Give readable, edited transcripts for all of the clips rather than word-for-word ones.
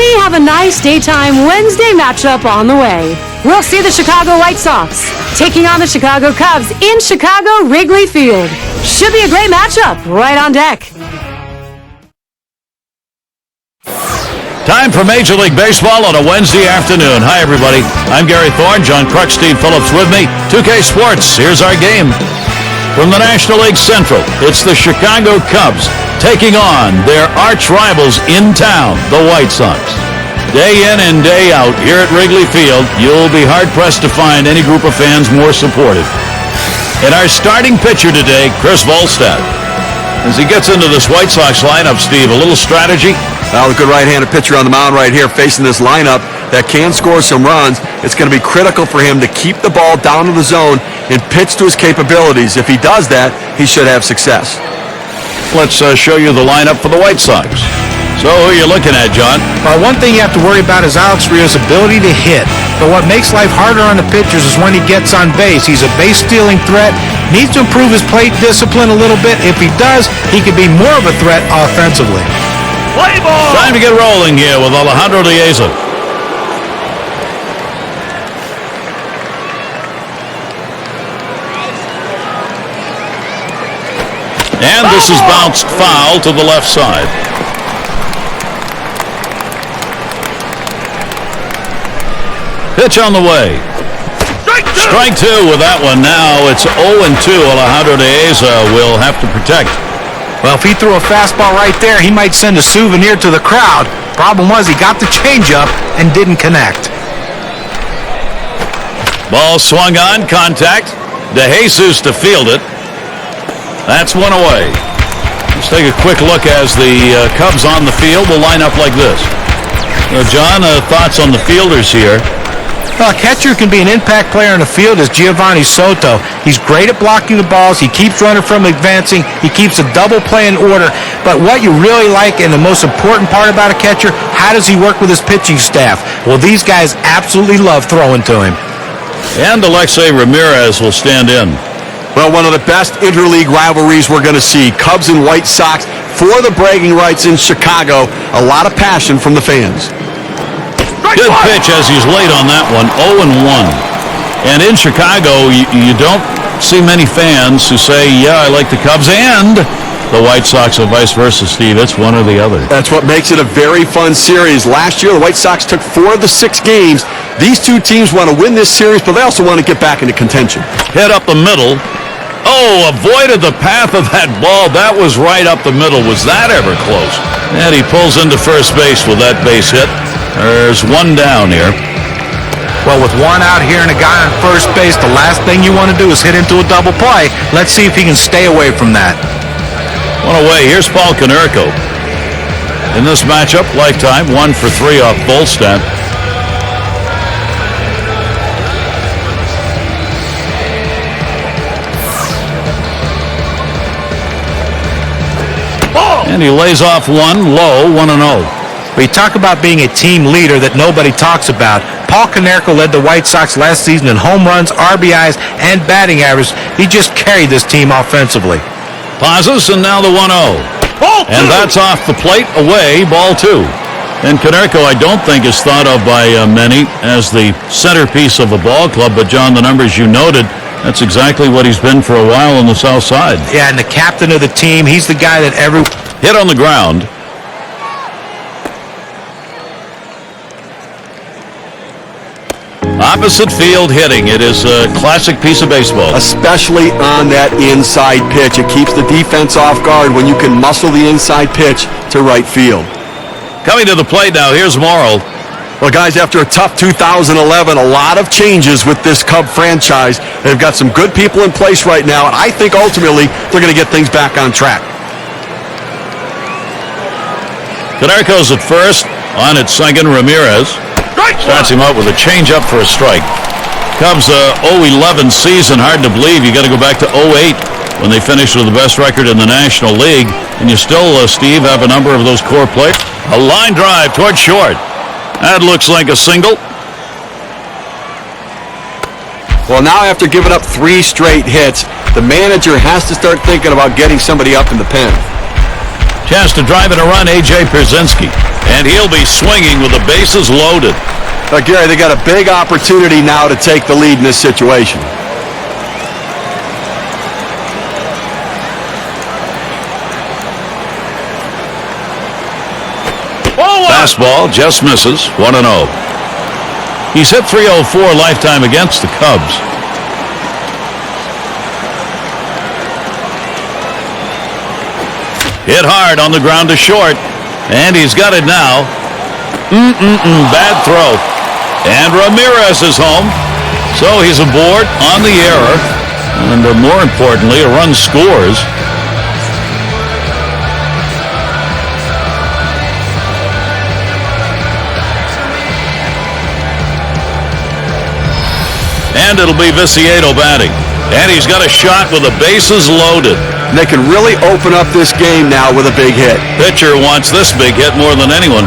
we have a nice daytime Wednesday matchup on the way. We'll see the Chicago White Sox taking on the Chicago Cubs in Chicago Wrigley Field. Should be a great matchup right on deck. Time for Major League Baseball on a Wednesday afternoon. Hi, everybody. I'm Gary Thorne. John Crux, Steve Phillips with me. 2K Sports. Here's our game. From the National League Central, it's the Chicago Cubs taking on their arch rivals in town, the White Sox. Day in and day out here at Wrigley Field, you'll be hard-pressed to find any group of fans more supportive. And our starting pitcher today, Chris Volstad. As he gets into this White Sox lineup, Steve, a little strategy? Well, a good right-handed pitcher on the mound right here facing this lineup that can score some runs. It's going to be critical for him to keep the ball down to the zone and pitch to his capabilities. If he does that, he should have success. Let's show you the lineup for the White Sox. So who are you looking at, John? Well, one thing you have to worry about is Alex Rios' ability to hit. But what makes life harder on the pitchers is when he gets on base. He's a base-stealing threat. Needs to improve his plate discipline a little bit. If he does, he could be more of a threat offensively. Play ball! Time to get rolling here with Alejandro Diaz. And this is bounced foul to the left side. Pitch on the way. Strike two with that one. Now it's 0-2. Alejandro Diaz will have to protect. Well, if he threw a fastball right there, he might send a souvenir to the crowd. Problem was he got the changeup and didn't connect. Ball swung on, contact. DeJesus to field it. That's one away. Let's take a quick look as the Cubs on the field will line up like this. John, thoughts on the fielders here? Well, a catcher can be an impact player in the field as Giovanni Soto. He's great at blocking the balls. He keeps running from advancing. He keeps a double play in order. But what you really like and the most important part about a catcher, how does he work with his pitching staff? Well, these guys absolutely love throwing to him. And Alexei Ramirez will stand in. Well, one of the best interleague rivalries we're going to see. Cubs and White Sox for the bragging rights in Chicago. A lot of passion from the fans. Good pitch as he's late on that one. 0-1. And in Chicago, you don't see many fans who say, yeah, I like the Cubs and the White Sox, or vice versa, Steve. It's one or the other. That's what makes it a very fun series. Last year, the White Sox took 4 of the 6 games. These two teams want to win this series, but they also want to get back into contention. Hit up the middle. Oh, avoided the path of that ball. That was right up the middle. Was that ever close? And he pulls into first base with that base hit. There's one down here. Well, with one out here and a guy on first base, the last thing you want to do is hit into a double play. Let's see if he can stay away from that. One away. Here's Paul Konerko. In this matchup, lifetime, 1 for 3 off Volstad. And he lays off one low, 1-0. We talk about being a team leader that nobody talks about. Paul Konerko led the White Sox last season in home runs, RBIs, and batting average. He just carried this team offensively. Pauses, and now the 1-0. And that's off the plate, away, ball 2. And Konerko, I don't think, is thought of by many as the centerpiece of a ball club, but John, the numbers you noted, that's exactly what he's been for a while on the south side. Yeah, and the captain of the team, he's the guy that hit on the ground. Opposite field hitting. It is a classic piece of baseball. Especially on that inside pitch. It keeps the defense off guard when you can muscle the inside pitch to right field. Coming to the plate now, here's Morrow. Well, guys, after a tough 2011, a lot of changes with this Cub franchise. They've got some good people in place right now, and I think ultimately they're going to get things back on track. Konerko's at first. On at second, Ramirez. Starts him out with a changeup for a strike. Cubs 0-11 season. Hard to believe. You got to go back to 0-8 when they finished with the best record in the National League. And you still, Steve, have a number of those core players. A line drive towards short. That looks like a single. Well, now after giving up 3 straight hits, the manager has to start thinking about getting somebody up in the pen. Chance to drive in a run, A.J. Pierzynski. And he'll be swinging with the bases loaded. Gary, they got a big opportunity now to take the lead in this situation. Fastball just misses, 1-0. He's hit .304 lifetime against the Cubs. Hit hard on the ground to short, and he's got it now. Bad throw. And Ramirez is home, so he's aboard on the error, and more importantly, a run scores. And it'll be Viciedo batting. And he's got a shot with the bases loaded. And they can really open up this game now with a big hit. Pitcher wants this big hit more than anyone.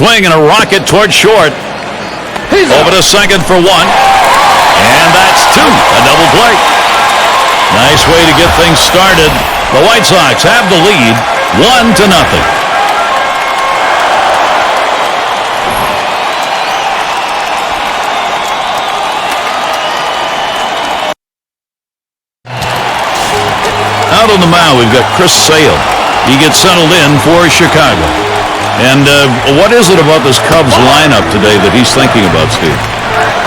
Swing and a rocket toward short. Over to second for one. And that's two. A double play. Nice way to get things started. The White Sox have the lead, 1-0. Out on the mound, we've got Chris Sale. He gets settled in for Chicago. And what is it about this Cubs lineup today that he's thinking about, Steve?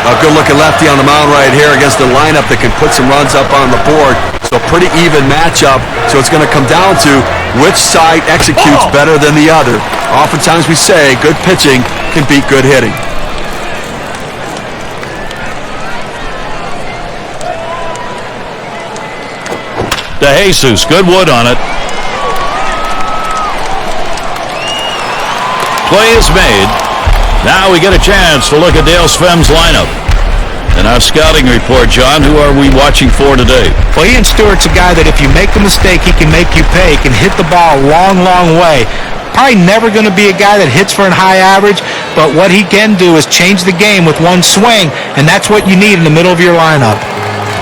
A good-looking lefty on the mound right here against a lineup that can put some runs up on the board. So a pretty even matchup. So it's going to come down to which side executes better than the other. Oftentimes we say good pitching can beat good hitting. DeJesus, good wood on it. Play is made. Now we get a chance to look at Dale Svem's lineup. And our scouting report, John, who are we watching for today? Well, Ian Stewart's a guy that if you make a mistake, he can make you pay. He can hit the ball a long, long way. Probably never going to be a guy that hits for a high average, but what he can do is change the game with one swing, and that's what you need in the middle of your lineup.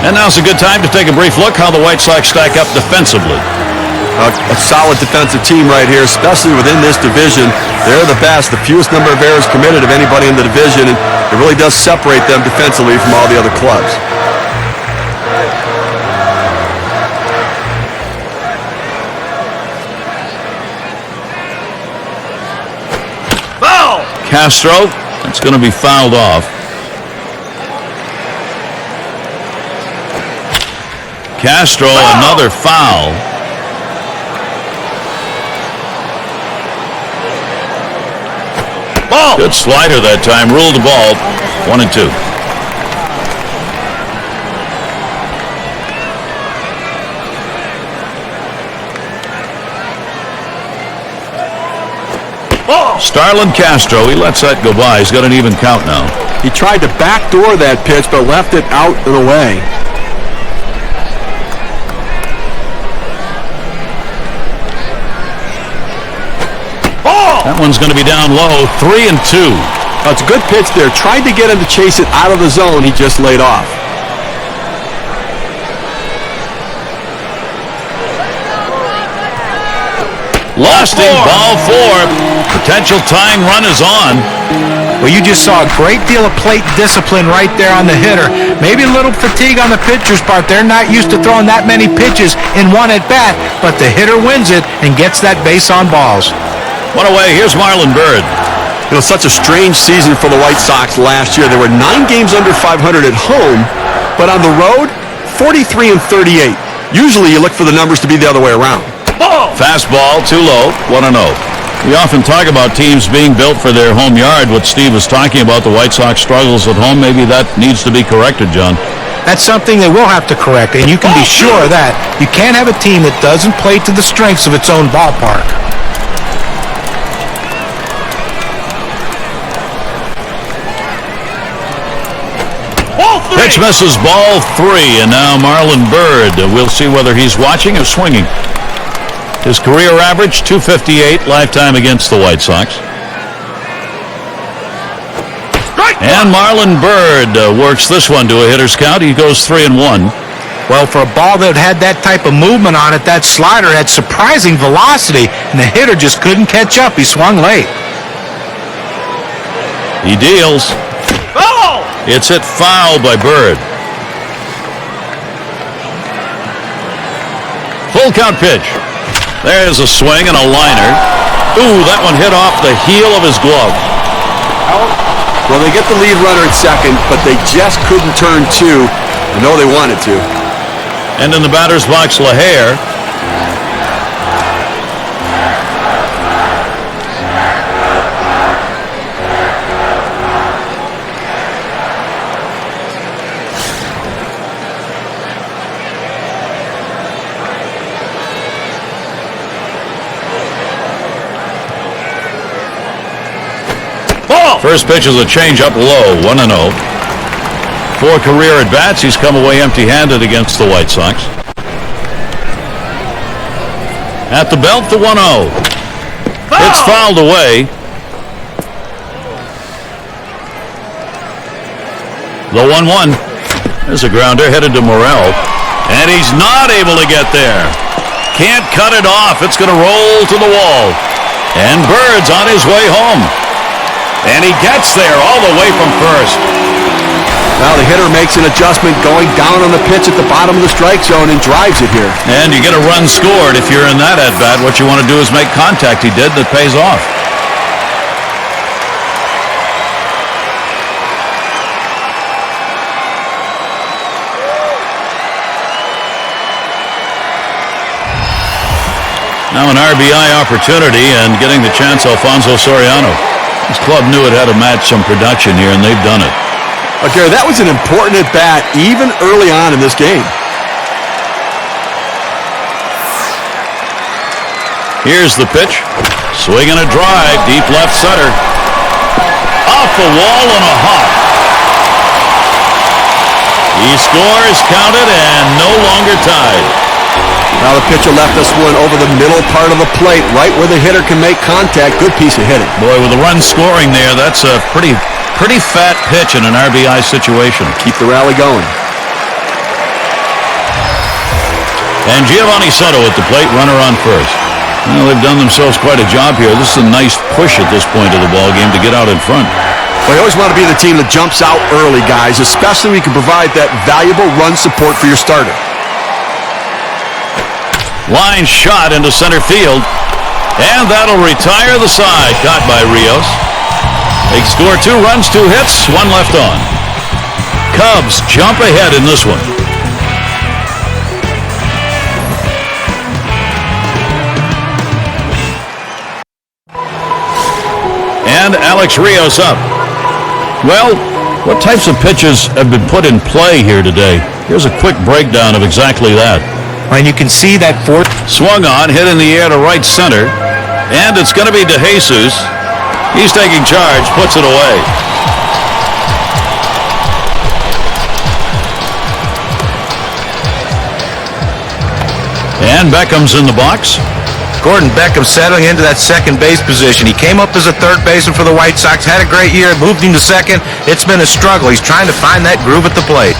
And now's a good time to take a brief look how the White Sox stack up defensively. A solid defensive team right here, especially within this division. They're the best, the fewest number of errors committed of anybody in the division, and it really does separate them defensively from all the other clubs. Foul! Castro, it's going to be fouled off. Castro, another foul. Ball. Good slider that time. Ruled the ball. 1-2. Starlin Castro, he lets that go by. He's got an even count now. He tried to backdoor that pitch, but left it out and away. That one's going to be down low, 3-2. It's a good pitch there. Tried to get him to chase it out of the zone. He just laid off. Lost him, ball 4. Potential tying run is on. Well, you just saw a great deal of plate discipline right there on the hitter. Maybe a little fatigue on the pitcher's part. They're not used to throwing that many pitches in one at-bat, but the hitter wins it and gets that base on balls. One away, here's Marlon Byrd. It was such a strange season for the White Sox last year. There were 9 games under 500 at home, but on the road, 43-38. Usually you look for the numbers to be the other way around. Fastball, too low, 1-0. We often talk about teams being built for their home yard. What Steve was talking about, the White Sox struggles at home, maybe that needs to be corrected, John. That's something they will have to correct, and you can be sure of that. You can't have a team that doesn't play to the strengths of its own ballpark. Pitch misses, ball 3, and now Marlon Byrd. We'll see whether he's watching or swinging. His career average, 258 lifetime against the White Sox. And Marlon Byrd works this one to a hitter's count. He goes 3-1. Well, for a ball that had that type of movement on it, that slider had surprising velocity, and the hitter just couldn't catch up. He swung late. He deals. Oh! It's hit foul by Byrd. Full count pitch. There's a swing and a liner. Ooh, that one hit off the heel of his glove. Well, they get the lead runner at second, but they just couldn't turn two. I know they wanted to. And in the batter's box, LaHare. First pitch is a changeup low, 1-0. 4 career at-bats. He's come away empty-handed against the White Sox. At the belt, the 1-0. It's fouled away. The 1-1. There's a grounder headed to Morel. And he's not able to get there. Can't cut it off. It's going to roll to the wall. And Bird's on his way home. And he gets there all the way from first. Now the hitter makes an adjustment going down on the pitch at the bottom of the strike zone and drives it here. And you get a run scored. If you're in that at-bat, what you want to do is make contact. He did. That pays off. Now an RBI opportunity and getting the chance, Alfonso Soriano. His club knew it had to match some production here, and they've done it. Okay, that was an important at-bat even early on in this game. Here's the pitch. Swing and a drive, deep left center. Off the wall and a hop. He scores, counted, and no longer tied. Now the pitcher left us one over the middle part of the plate, right where the hitter can make contact. Good piece of hitting. Boy, with the run scoring there, that's a pretty fat pitch in an RBI situation. Keep the rally going. And Giovanni Soto at the plate, runner on first. Well, they've done themselves quite a job here. This is a nice push at this point of the ballgame to get out in front. Well, you always want to be the team that jumps out early, guys, especially when you can provide that valuable run support for your starter. Line shot into center field, and that'll retire the side. Caught by Rios. They score 2 runs, 2 hits, 1 left on. Cubs jump ahead in this one. And Alex Rios up. Well, what types of pitches have been put in play here today? Here's a quick breakdown of exactly that. And you can see that fourth. Swung on, hit in the air to right center. And it's going to be DeJesus. He's taking charge, puts it away. And Beckham's in the box. Gordon Beckham settling into that second base position. He came up as a third baseman for the White Sox, had a great year, moved him to second. It's been a struggle. He's trying to find that groove at the plate.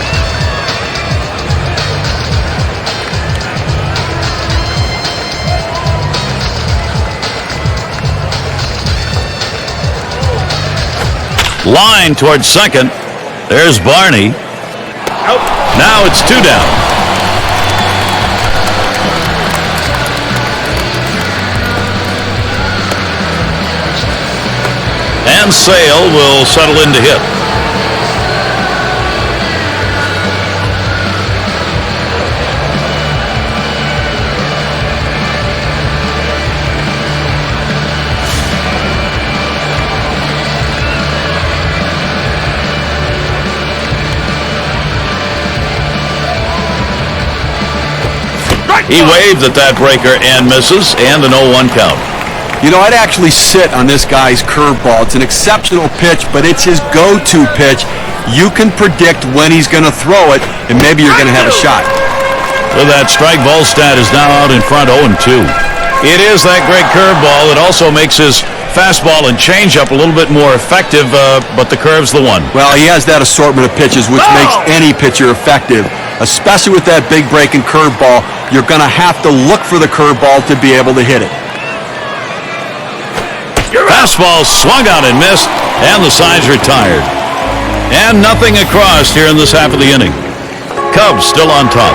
Line towards second. There's Barney. Now it's 2 down. And Sale will settle in to hit. He waved at that breaker and misses, and an 0-1 count. You know, I'd actually sit on this guy's curveball. It's an exceptional pitch, but it's his go-to pitch. you can predict when he's going to throw it, and maybe you're going to have a shot. With that strike, Volstad is now out in front 0-2. It is that great curveball. It also makes his fastball and changeup a little bit more effective, but the curve's the one. Well, he has that assortment of pitches, which makes any pitcher effective, especially with that big breaking curveball. You're going to have to look for the curveball to be able to hit it. Fastball swung out and missed, and the side's retired. And nothing across here in this half of the inning. Cubs still on top.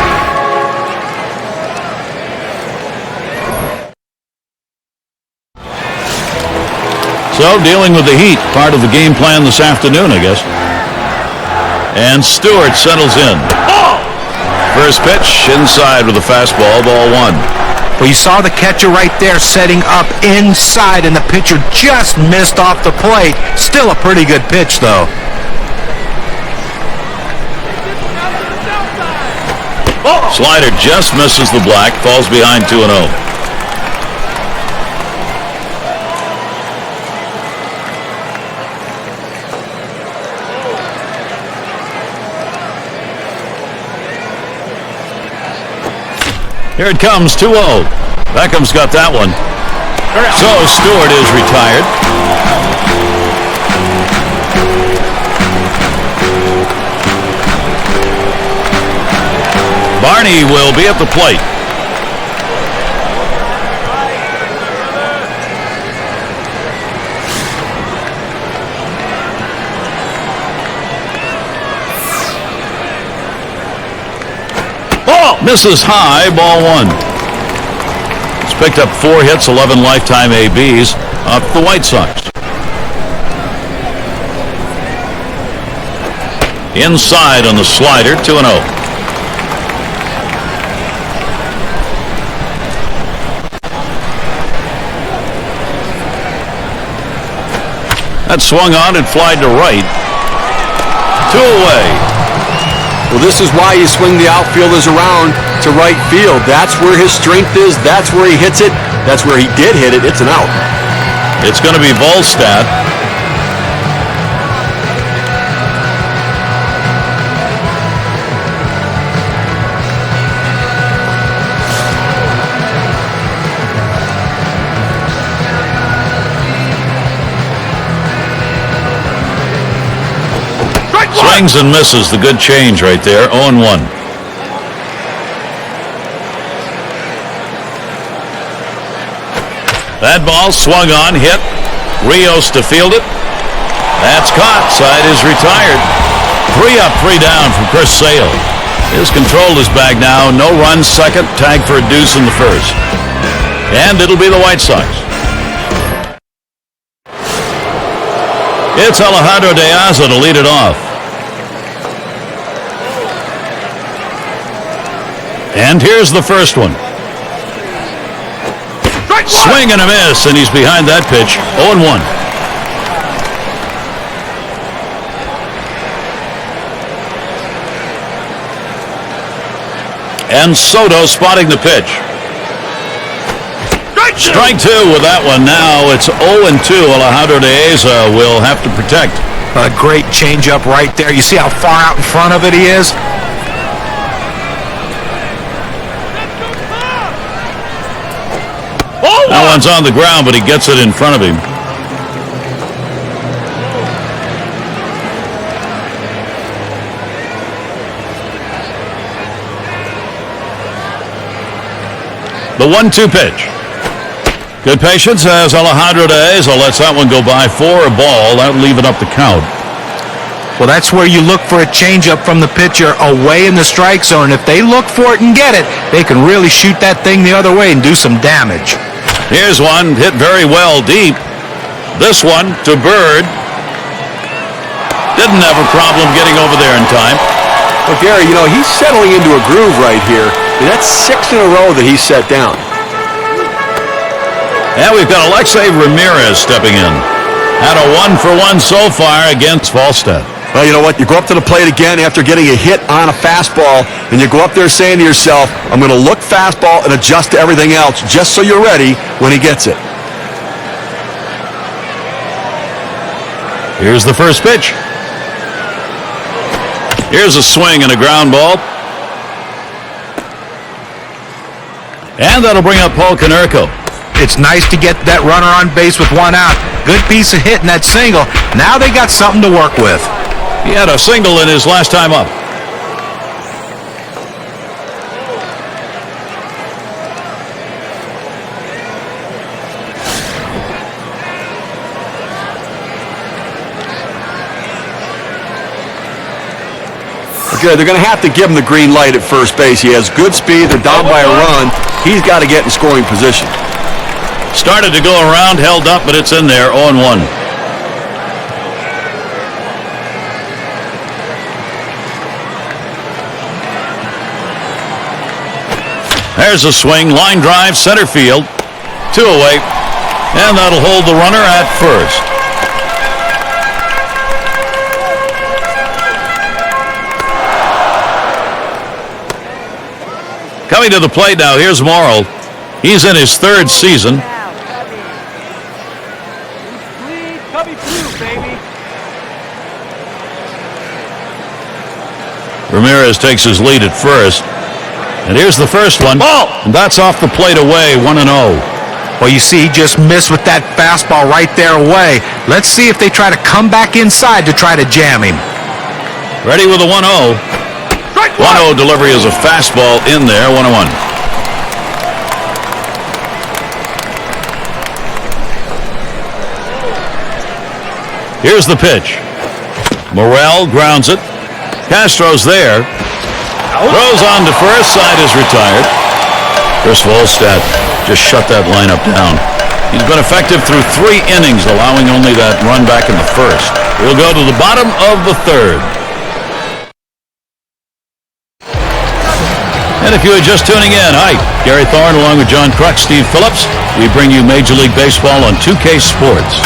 So, dealing with the heat, part of the game plan this afternoon, I guess. And Stewart settles in. First pitch, inside with a fastball, ball one. Well, you saw the catcher right there setting up inside, and the pitcher just missed off the plate. Still a pretty good pitch, though. Slider just misses the black, falls behind 2-0. Here it comes, 2-0. Beckham's got that one. So Stewart is retired. Barney will be at the plate. Misses high, ball one. He's picked up 4 hits, 11 lifetime ABs off the White Sox. Inside on the slider, 2-0. That swung on and flied to right. 2 away. Well, this is why you swing the outfielders around to right field. That's where his strength is. That's where he hits it. That's where he did hit it. It's an out. It's going to be Volstad. Swings and misses. The good change right there. 0-1. That ball swung on, hit. Rios to field it. That's caught. Side is retired. 3 up, 3 down from Chris Sale. He's controlled his bag now. No runs, second. Tag for a deuce in the first. And it'll be the White Sox. It's Alejandro De Aza to lead it off. And here's the first one. Swing and a miss, and he's behind that pitch. 0-1. And Soto spotting the pitch. Strike 2 with that one. Now it's 0-2. Alejandro De Aza will have to protect. A great changeup right there. You see how far out in front of it he is? That one's on the ground, but he gets it in front of him. The 1-2 pitch. Good patience as Alejandro De Aza lets that one go by for a ball. That'll leave it up the count. Well, that's where you look for a changeup from the pitcher away in the strike zone. If they look for it and get it, they can really shoot that thing the other way and do some damage. Here's one hit very well deep. This one to Bird. Didn't have a problem getting over there in time. Well, Gary, you know, he's settling into a groove right here. And that's 6 in a row that he's set down. And we've got Alexei Ramirez stepping in. Had a 1-for-1 so far against Volstad. Well, you know what? You go up to the plate again after getting a hit on a fastball, and you go up there saying to yourself, I'm going to look fastball and adjust to everything else just so you're ready when he gets it. Here's the first pitch. Here's a swing and a ground ball. And that'll bring up Paul Konerko. It's nice to get that runner on base with one out. Good piece of hitting that single. Now they got something to work with. He had a single in his last time up. Okay, they're going to have to give him the green light at first base. He has good speed. They're down by a run. He's got to get in scoring position. Started to go around, held up, but it's in there, 0-1. There's a swing, line drive, center field, 2 away, and that'll hold the runner at first. Coming to the plate now, here's Morrill. He's in his 3rd season. Ramirez takes his lead at first. And here's the first one. Ball! And that's off the plate away, 1-0. Well, you see, he just missed with that fastball right there away. Let's see if they try to come back inside to try to jam him. Ready with a 1-0. 1-0 delivery is a fastball in there, 1-1. Here's the pitch. Morrell grounds it. Castro's there. Throws on to first. Side is retired. Chris Volstad just shut that lineup down. He's been effective through 3 innings, allowing only that run back in the first. We'll go to the bottom of the 3rd. And if you are just tuning in, hi, Gary Thorne along with John Kruk, Steve Phillips. We bring you Major League Baseball on 2K Sports.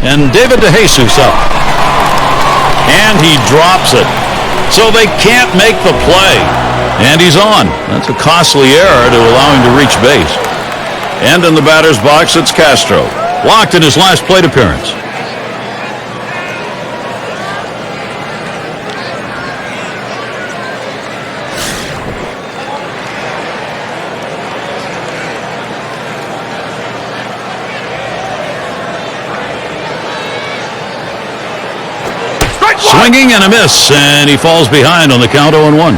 And David DeJesus up. And he drops it. So they can't make the play. And he's on. That's a costly error to allow him to reach base. And in the batter's box, it's Castro. Walked in his last plate appearance. Swinging and a miss, and he falls behind on the count 0-1.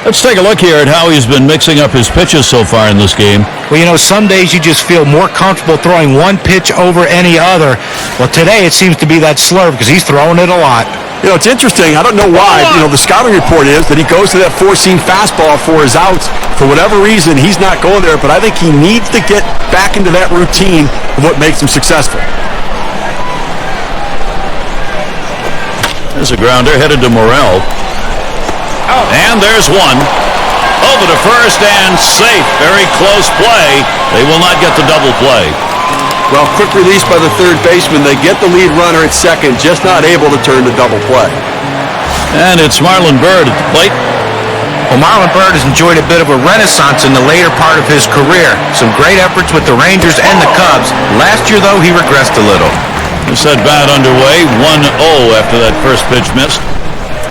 Let's take a look here at how he's been mixing up his pitches so far in this game. Well, you know, some days you just feel more comfortable throwing one pitch over any other. Well, today it seems to be that slurve because he's throwing it a lot. You know, it's interesting. I don't know why. You know, the scouting report is that he goes to that 4-seam fastball for his outs. For whatever reason, he's not going there, but I think he needs to get back into that routine of what makes him successful. There's a grounder headed to Morrell. And there's one. Over to first and safe. Very close play. They will not get the double play. Well, quick release by the 3rd baseman. They get the lead runner at second, just not able to turn to double play. And it's Marlon Byrd at the plate. Well, Marlon Byrd has enjoyed a bit of a renaissance in the later part of his career. Some great efforts with the Rangers and the Cubs. Last year, though, he regressed a little. This at bat underway, 1-0 after that first pitch missed.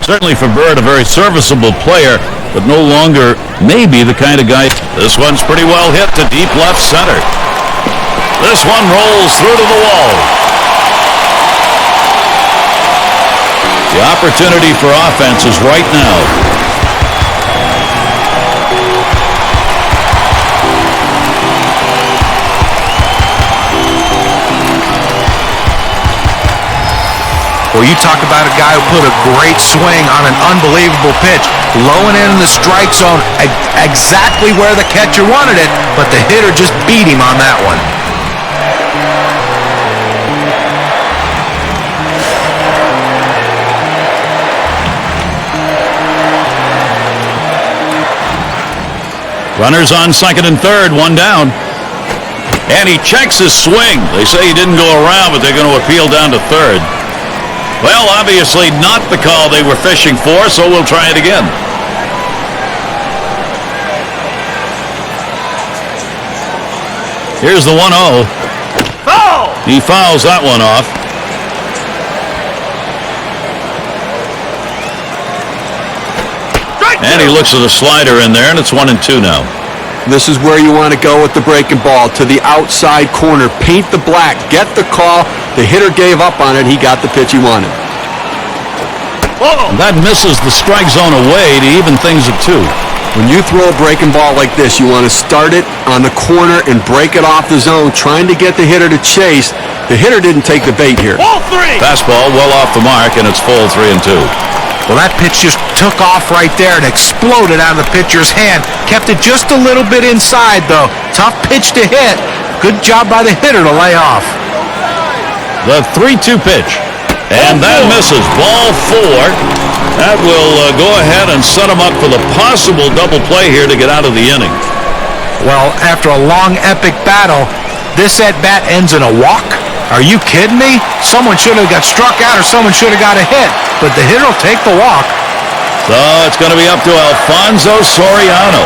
Certainly for Byrd, a very serviceable player, but no longer maybe the kind of guy. This one's pretty well hit to deep left center. This one rolls through to the wall. The opportunity for offense is right now. Well, you talk about a guy who put a great swing on an unbelievable pitch, low and in the strike zone, exactly where the catcher wanted it, but the hitter just beat him on that one. Runners on second and third, one down. And he checks his swing. They say he didn't go around, but they're going to appeal down to third. Well, obviously not the call they were fishing for, so we'll try it again. Here's the 1-0. Foul! He fouls that one off. And he looks at a slider in there, and it's 1-2 now. This is where you want to go with the breaking ball, to the outside corner. Paint the black. Get the call. The hitter gave up on it. He got the pitch he wanted. That misses the strike zone away to even things at 2. When you throw a breaking ball like this, you want to start it on the corner and break it off the zone, trying to get the hitter to chase. The hitter didn't take the bait here. Fastball well off the mark, and it's full 3-2. Well, that pitch just took off right there and exploded out of the pitcher's hand. Kept it just a little bit inside, though. Tough pitch to hit. Good job by the hitter to lay off. The 3-2 pitch. And that misses. Ball 4. That will go ahead and set him up for the possible double play here to get out of the inning. Well, after a long, epic battle, this at-bat ends in a walk? Are you kidding me? Someone should have got struck out or someone should have got a hit. But the hitter will take the walk. So it's going to be up to Alfonso Soriano.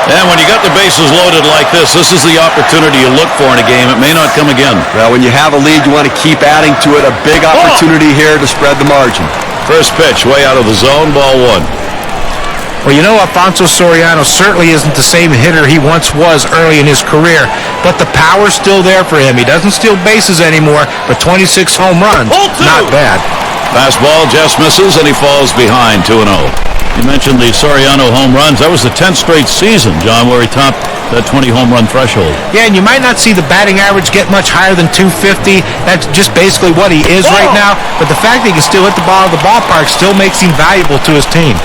And when you got the bases loaded like this is the opportunity you look for in a game. It may not come again. Well, when you have a lead, you want to keep adding to it. A big opportunity here to spread the margin. First pitch, way out of the zone, ball 1. Well, you know, Alfonso Soriano certainly isn't the same hitter he once was early in his career, but the power's still there for him. He doesn't steal bases anymore, but 26 home runs, not bad. Fastball just misses, and he falls behind 2-0. You mentioned the Soriano home runs. That was the 10th straight season, John, where he topped that 20 home run threshold. Yeah, and you might not see the batting average get much higher than 250. That's just basically what he is right now, but the fact that he can still hit the ball at the ballpark still makes him valuable to his team.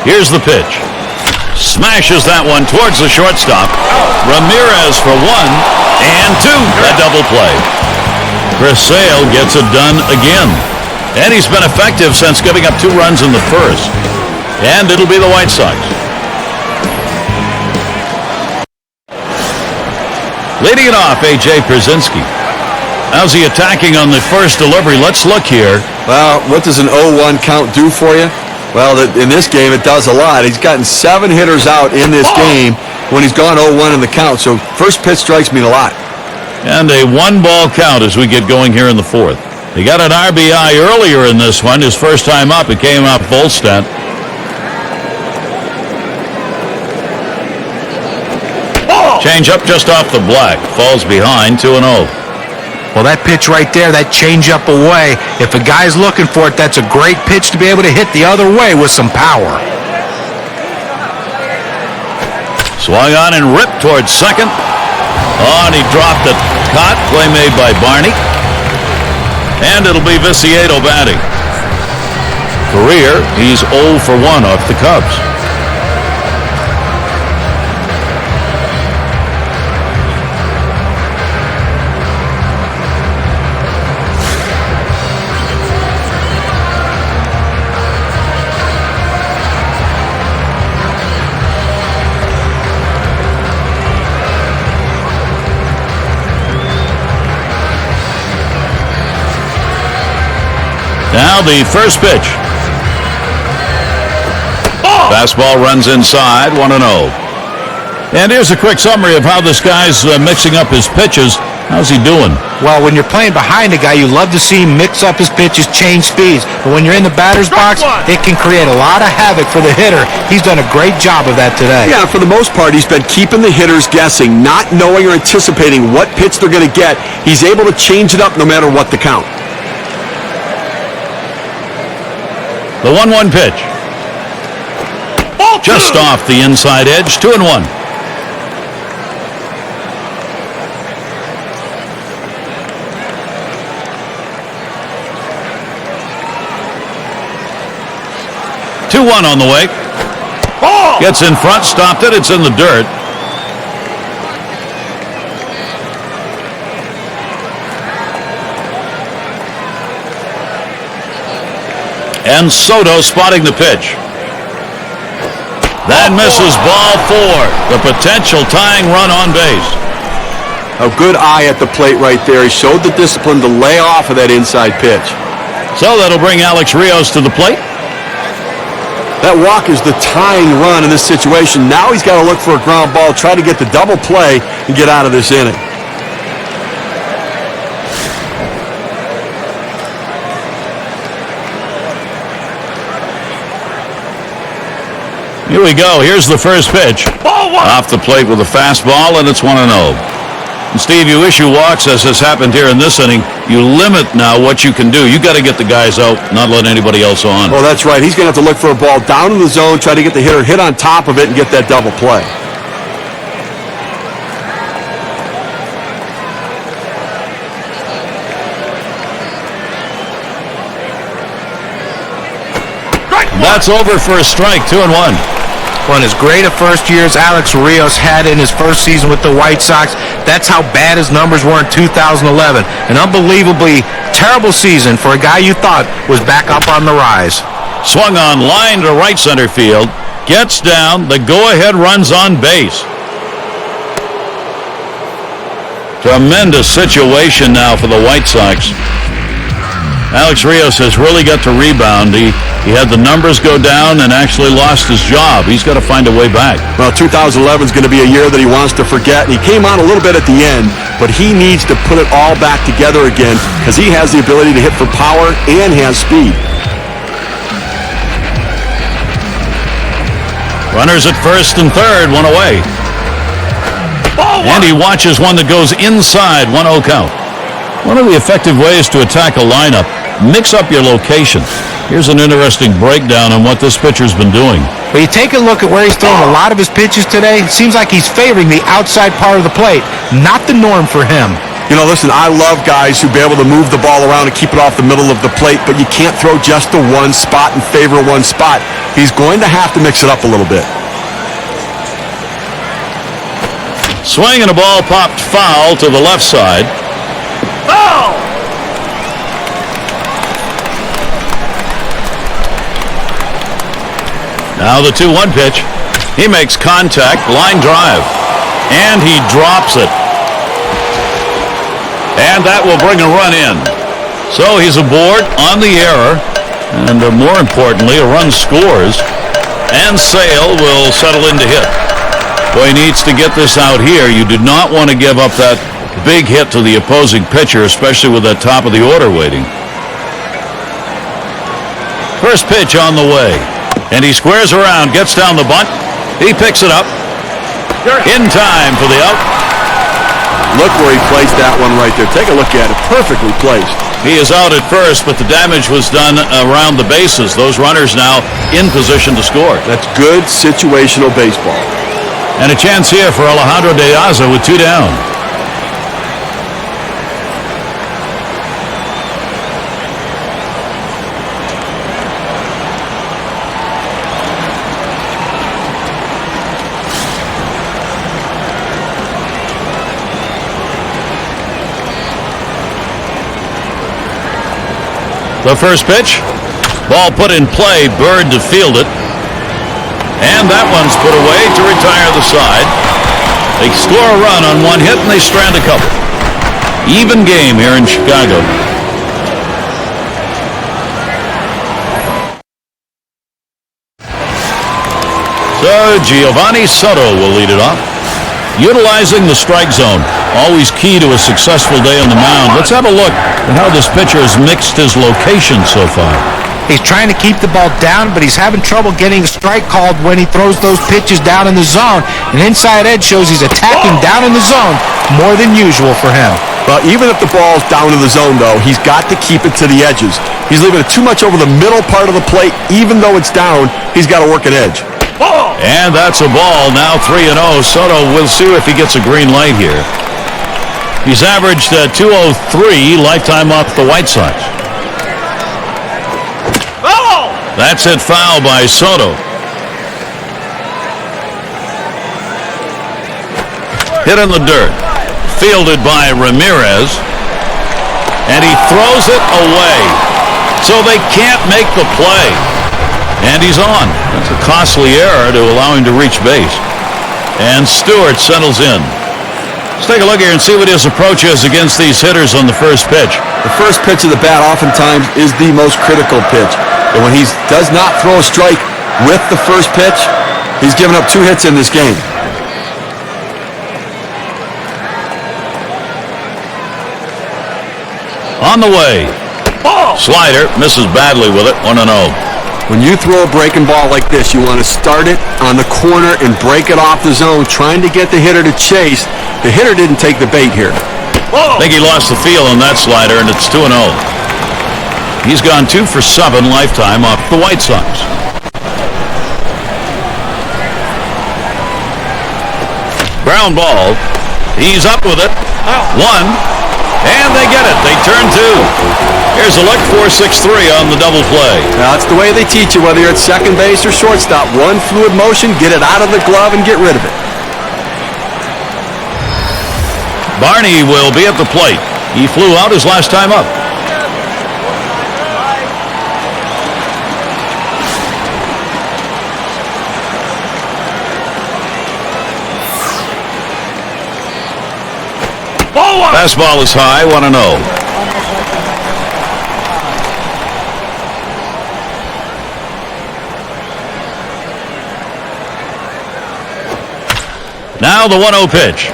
Here's the pitch. Smashes that one towards the shortstop. Ramirez for 1 and 2. A double play. Chris Sale gets it done again. And he's been effective since giving up 2 runs in the first. And it'll be the White Sox. Leading it off, A.J. Pierzynski. How's he attacking on the first delivery? Let's look here. Well, what does an 0-1 count do for you? Well, in this game, it does a lot. He's gotten 7 hitters out in this game when he's gone 0-1 in the count. So first pitch strikes mean a lot. And a 1-ball count as we get going here in the 4th. He got an RBI earlier in this one. His first time up, it came up Volstead. Change up just off the black. Falls behind 2-0. Well, that pitch right there, that change up away, if a guy's looking for it, that's a great pitch to be able to hit the other way with some power. Swung on and ripped towards second. Oh, and he dropped it. Caught. Play made by Barney. And it'll be Viciedo batting. Career, he's 0 for 1 off the Cubs. Now the first pitch. Fastball runs inside, 1-0. And here's a quick summary of how this guy's mixing up his pitches. How's he doing? Well, when you're playing behind a guy, you love to see him mix up his pitches, change speeds. But when you're in the batter's box, it can create a lot of havoc for the hitter. He's done a great job of that today. Yeah, for the most part, he's been keeping the hitters guessing, not knowing or anticipating what pitch they're going to get. He's able to change it up no matter what the count. The 1-1 pitch. Just off the inside edge, 2-1. Two-1 on the way. Gets in front, stopped it. It's in the dirt. And Soto spotting the pitch. That misses, ball 4. The potential tying run on base. A good eye at the plate right there. He showed the discipline to lay off of that inside pitch. So that'll bring Alex Rios to the plate. That walk is the tying run in this situation. Now he's got to look for a ground ball, try to get the double play, and get out of this inning. Here we go. Here's the first pitch. Off the plate with a fastball, and it's 1-0. And Steve, you issue walks, as has happened here in this inning. You limit now what you can do. You got to get the guys out, not let anybody else on. Well, that's right. He's going to have to look for a ball down in the zone, try to get the hitter hit on top of it, and get that double play. That's over for a strike, 2-1. One as great a first year as Alex Rios had in his first season with the White Sox. That's how bad his numbers were in 2011. An unbelievably terrible season for a guy you thought was back up on the rise. Swung on, line to right center field. Gets down. The go-ahead runs on base. Tremendous situation now for the White Sox. Alex Rios has really got to rebound. He had the numbers go down and actually lost his job. He's got to find a way back. Well, 2011 is going to be a year that he wants to forget. He came on a little bit at the end, but he needs to put it all back together again because he has the ability to hit for power and has speed. Runners at first and third, one away. And he watches one that goes inside, 1-0 count. One of the effective ways to attack a lineup, mix up your location. Here's an interesting breakdown on what this pitcher's been doing. When you take a look at where he's throwing a lot of his pitches today, it seems like he's favoring the outside part of the plate, not the norm for him. You know, listen, I love guys who be able to move the ball around and keep it off the middle of the plate, but you can't throw just to one spot and favor one spot. He's going to have to mix it up a little bit. Swing and a ball popped foul to the left side. Now the 2-1 pitch. He makes contact, line drive, and he drops it. And that will bring a run in. So he's aboard on the error, and more importantly, a run scores, and Sale will settle in to hit. Boy, he needs to get this out here. You do not want to give up that big hit to the opposing pitcher, especially with that top of the order waiting. First pitch on the way. And he squares around, gets down the bunt. He picks it up. In time for the out. Look where he placed that one right there. Take a look at it. Perfectly placed. He is out at first, but the damage was done around the bases. Those runners now in position to score. That's good situational baseball. And a chance here for Alejandro De Aza with 2 down. The first pitch, ball put in play, Bird to field it. And that one's put away to retire the side. They score a run on one hit and they strand a couple. Even game here in Chicago. So Giovanni Soto will lead it off. Utilizing the strike zone, always key to a successful day on the mound. Let's have a look at how this pitcher has mixed his location so far. He's trying to keep the ball down, but he's having trouble getting a strike called when he throws those pitches down in the zone. And inside edge shows he's attacking down in the zone more than usual for him. Well, even if the ball's down in the zone, though, he's got to keep it to the edges. He's leaving it too much over the middle part of the plate. Even though it's down, he's got to work an edge. And that's a ball. Now 3-0. Soto, we'll see if he gets a green light here. He's averaged 203 lifetime off the White Sox. That's hit foul by Soto. Hit in the dirt. Fielded by Ramirez. And he throws it away. So they can't make the play. And he's on. That's a costly error to allow him to reach base. And Stewart settles in. Let's take a look here and see what his approach is against these hitters on the first pitch. The first pitch of the bat oftentimes is the most critical pitch. And when he does not throw a strike with the first pitch, he's given up 2 hits in this game. On the way. Slider misses badly with it, 1-0. When you throw a breaking ball like this, you want to start it on the corner and break it off the zone, trying to get the hitter to chase. The hitter didn't take the bait here. I think he lost the feel on that slider, and it's 2-0. He's gone 2 for 7 lifetime off the White Sox. Ground ball. He's up with it. 1. And they get it. They turn 2. Here's a look, 4-6-3 on the double play. That's the way they teach you, whether you're at second base or shortstop. One fluid motion, get it out of the glove and get rid of it. Barney will be at the plate. He flew out his last time up. Fastball is high, 1-0. Now the 1-0 pitch.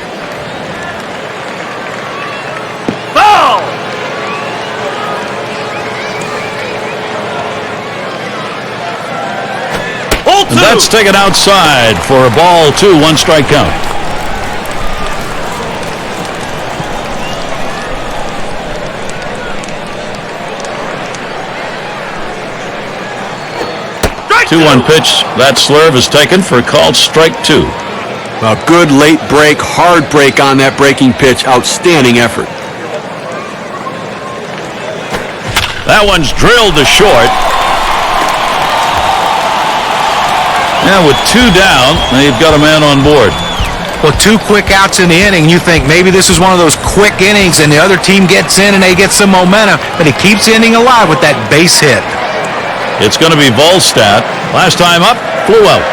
Foul! And that's taken outside for a ball 2, 1 strike count. Strike 2-1 pitch. That slurve is taken for a called strike 2. A good late break, hard break on that breaking pitch. Outstanding effort. That one's drilled to short. And with 2 down, they've got a man on board. Well, 2 quick outs in the inning. You think maybe this is one of those quick innings and the other team gets in and they get some momentum, but he keeps the inning alive with that base hit. It's going to be Volstad. Last time up, flew out.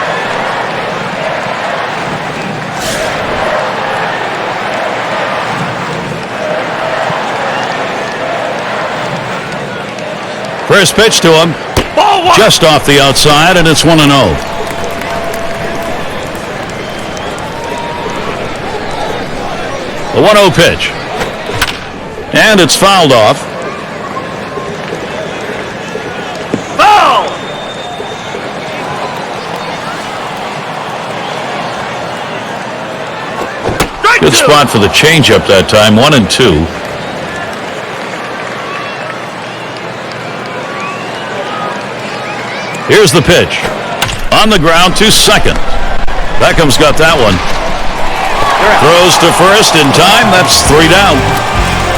First pitch to him, just off the outside, and it's 1-0. The 1-0 pitch, and it's fouled off. Foul! Good spot for the changeup that time, 1-2. Here's the pitch. On the ground to second. Beckham's got that one. Throws to first in time. That's 3 down.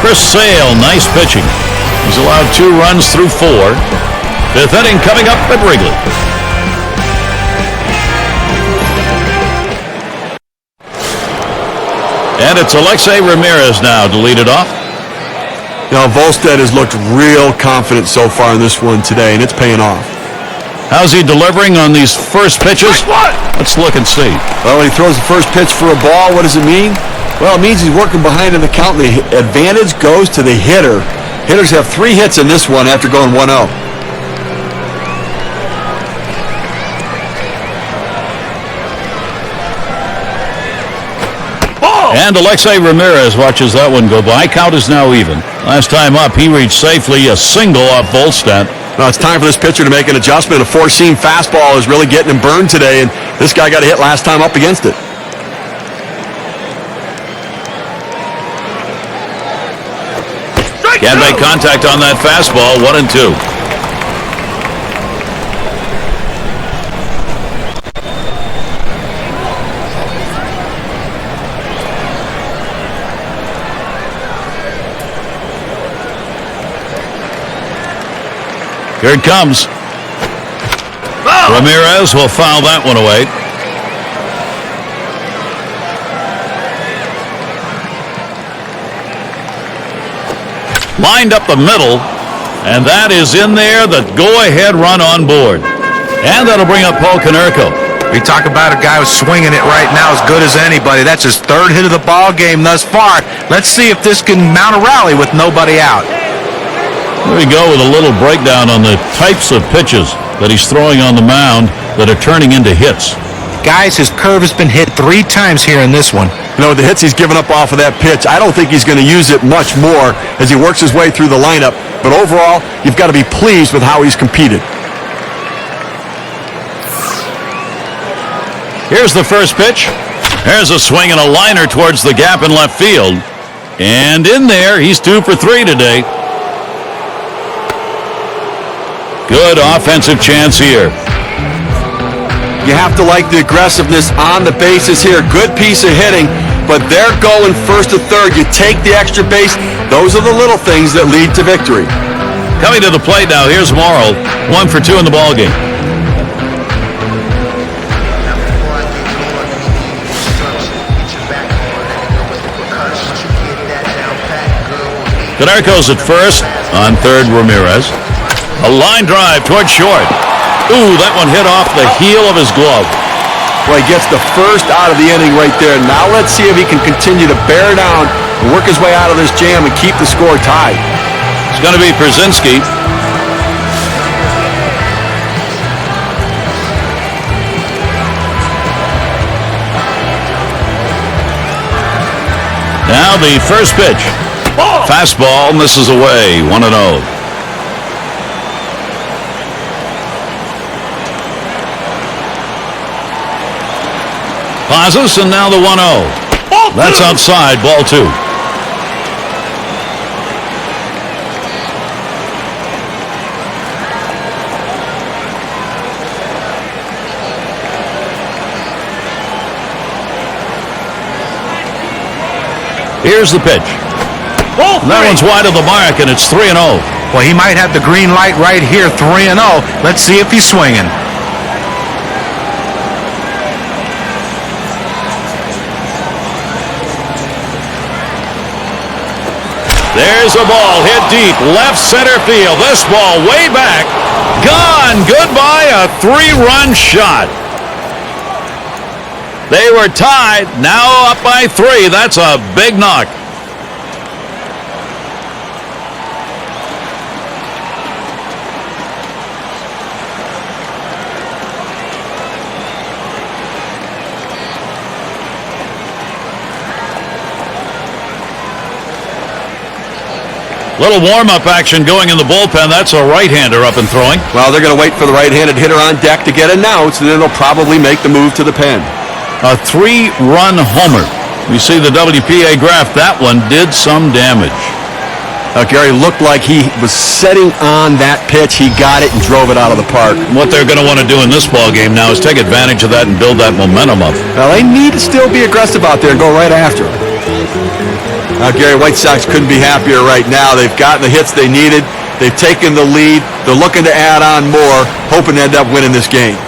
Chris Sale, nice pitching. He's allowed 2 runs through 4. 5th inning coming up at Wrigley. And it's Alexei Ramirez now to lead it off. Now, Volstad has looked real confident so far in this one today, and it's paying off. How's he delivering on these first pitches? Let's look and see. Well, when he throws the first pitch for a ball, what does it mean? Well, it means he's working behind in the count. The advantage goes to the hitter. Hitters have 3 hits in this one after going 1-0. And Alexei Ramirez watches that one go by. Count is now even. Last time up, he reached safely a single off Volstad. Now it's time for this pitcher to make an adjustment. A 4-seam fastball is really getting him burned today, and this guy got a hit last time up against it. Can't make contact on that fastball, 1-2. Here it comes. Ramirez will foul that one away. Lined up the middle, and that is in there, the go-ahead run on board. And that'll bring up Paul Konerko. We talk about a guy who's swinging it right now as good as anybody. That's his 3rd hit of the ball game thus far. Let's see if this can mount a rally with nobody out. There we go with a little breakdown on the types of pitches that he's throwing on the mound that are turning into hits. Guys, his curve has been hit 3 times here in this one. You know, the hits he's given up off of that pitch, I don't think he's going to use it much more as he works his way through the lineup. But overall, you've got to be pleased with how he's competed. Here's the first pitch. There's a swing and a liner towards the gap in left field. And in there, he's 2 for 3 today. Good offensive chance here. You have to like the aggressiveness on the bases here. Good piece of hitting, but they're going first to third. You take the extra base. Those are the little things that lead to victory. Coming to the plate now, here's Morrow. 1 for 2 in the ballgame. Cadarco's at first. On third, Ramirez. A line drive towards short. Ooh, that one hit off the heel of his glove. Well, he gets the first out of the inning right there. Now let's see if he can continue to bear down and work his way out of this jam and keep the score tied. It's going to be Przinski. Now the first pitch. Fastball misses away. 1-0. Pauses, and now the 1-0. That's outside, ball 2. Here's the pitch. That one's wide of the mark, and it's 3-0. Well, he might have the green light right here, 3-0. Let's see if he's swinging. There's a ball hit deep, left center field. This ball way back. Gone. Goodbye, a 3-run shot. They were tied, now up by 3. That's a big knock. Little warm-up action going in the bullpen. That's a right-hander up and throwing. Well, they're going to wait for the right-handed hitter on deck to get announced, and then they'll probably make the move to the pen. A 3-run homer. We see the WPA graph. That one did some damage. Gary looked like he was setting on that pitch. He got it and drove it out of the park. What they're going to want to do in this ball game now is take advantage of that and build that momentum up. Well, they need to still be aggressive out there and go right after him. Gary, White Sox couldn't be happier right now. They've gotten the hits they needed. They've taken the lead. They're looking to add on more, hoping to end up winning this game.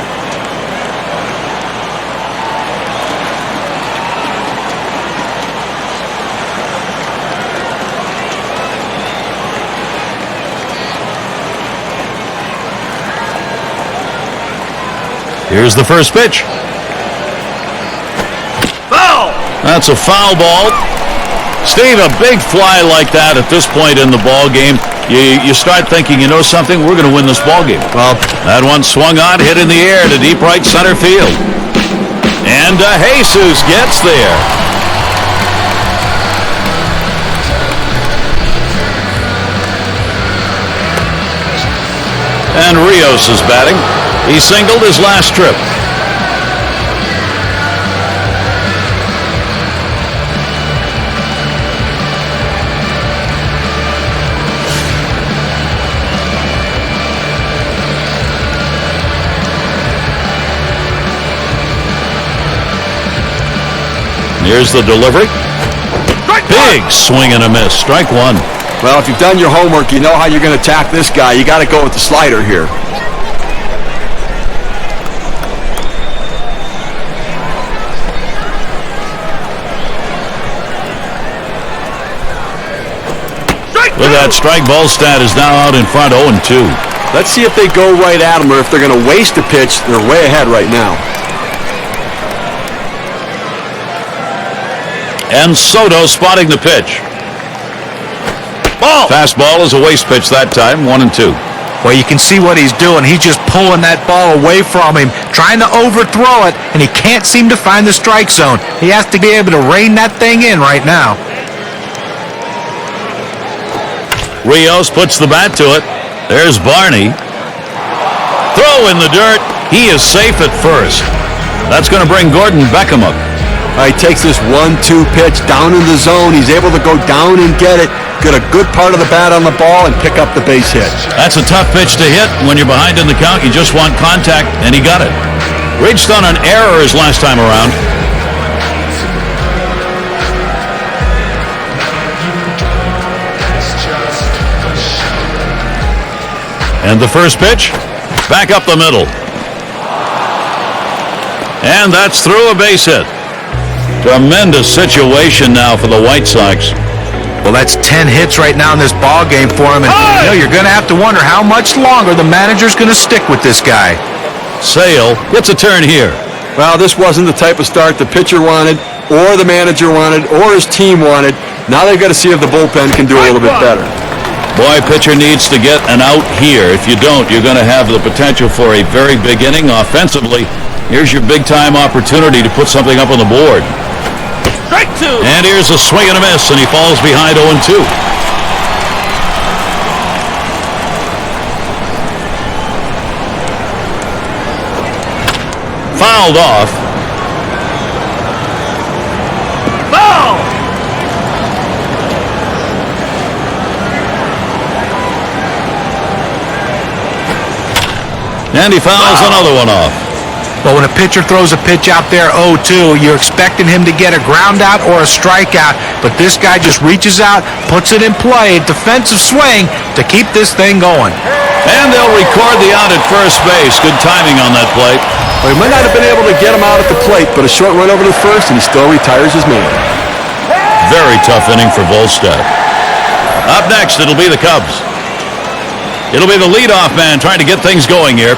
Here's the first pitch. Foul! That's a foul ball. Steve, a big fly like that at this point in the ball game, you start thinking, you know something, we're going to win this ball game. Well, that one swung on, hit in the air to deep right center field. And Jesus gets there. And Rios is batting. He singled his last trip. Here's the delivery. Big swing and a miss. Strike 1. Well, if you've done your homework, you know how you're going to attack this guy. You got to go with the slider here. With that strike, Volstad is now out in front 0-2. Let's see if they go right at him or if they're going to waste a pitch. They're way ahead right now. And Soto spotting the pitch. Ball. Fastball is a waste pitch that time, 1-2. Well, you can see what he's doing. He's just pulling that ball away from him, trying to overthrow it, and he can't seem to find the strike zone. He has to be able to rein that thing in right now. Rios puts the bat to it. There's Barney. Throw in the dirt. He is safe at first. That's going to bring Gordon Beckham up. He takes this 1-2 pitch down in the zone. He's able to go down and get it, get a good part of the bat on the ball, and pick up the base hit. That's a tough pitch to hit. When you're behind in the count, you just want contact, and he got it. Reached on an error his last time around. And the first pitch, back up the middle. And that's through a base hit. Tremendous situation now for the White Sox. Well, that's 10 hits right now in this ball game for him, and you're going to have to wonder how much longer the manager's going to stick with this guy. Sale gets a turn here. Well, this wasn't the type of start the pitcher wanted, or the manager wanted, or his team wanted. Now they've got to see if the bullpen can do a little bit better. Boy, pitcher needs to get an out here. If you don't, you're going to have the potential for a very big inning offensively. Here's your big-time opportunity to put something up on the board. Strike two. And here's a swing and a miss, and he falls behind 0-2. Fouled off. Foul. And he fouls another one off. But when a pitcher throws a pitch out there 0-2, you're expecting him to get a ground out or a strikeout, but this guy just reaches out, puts it in play, defensive swing to keep this thing going. And they'll record the out at first base. Good timing on that play. Well, he might not have been able to get him out at the plate, but a short run over to first, and he still retires his man. Very tough inning for Volstad. Up next, it'll be the Cubs. It'll be the leadoff man trying to get things going here.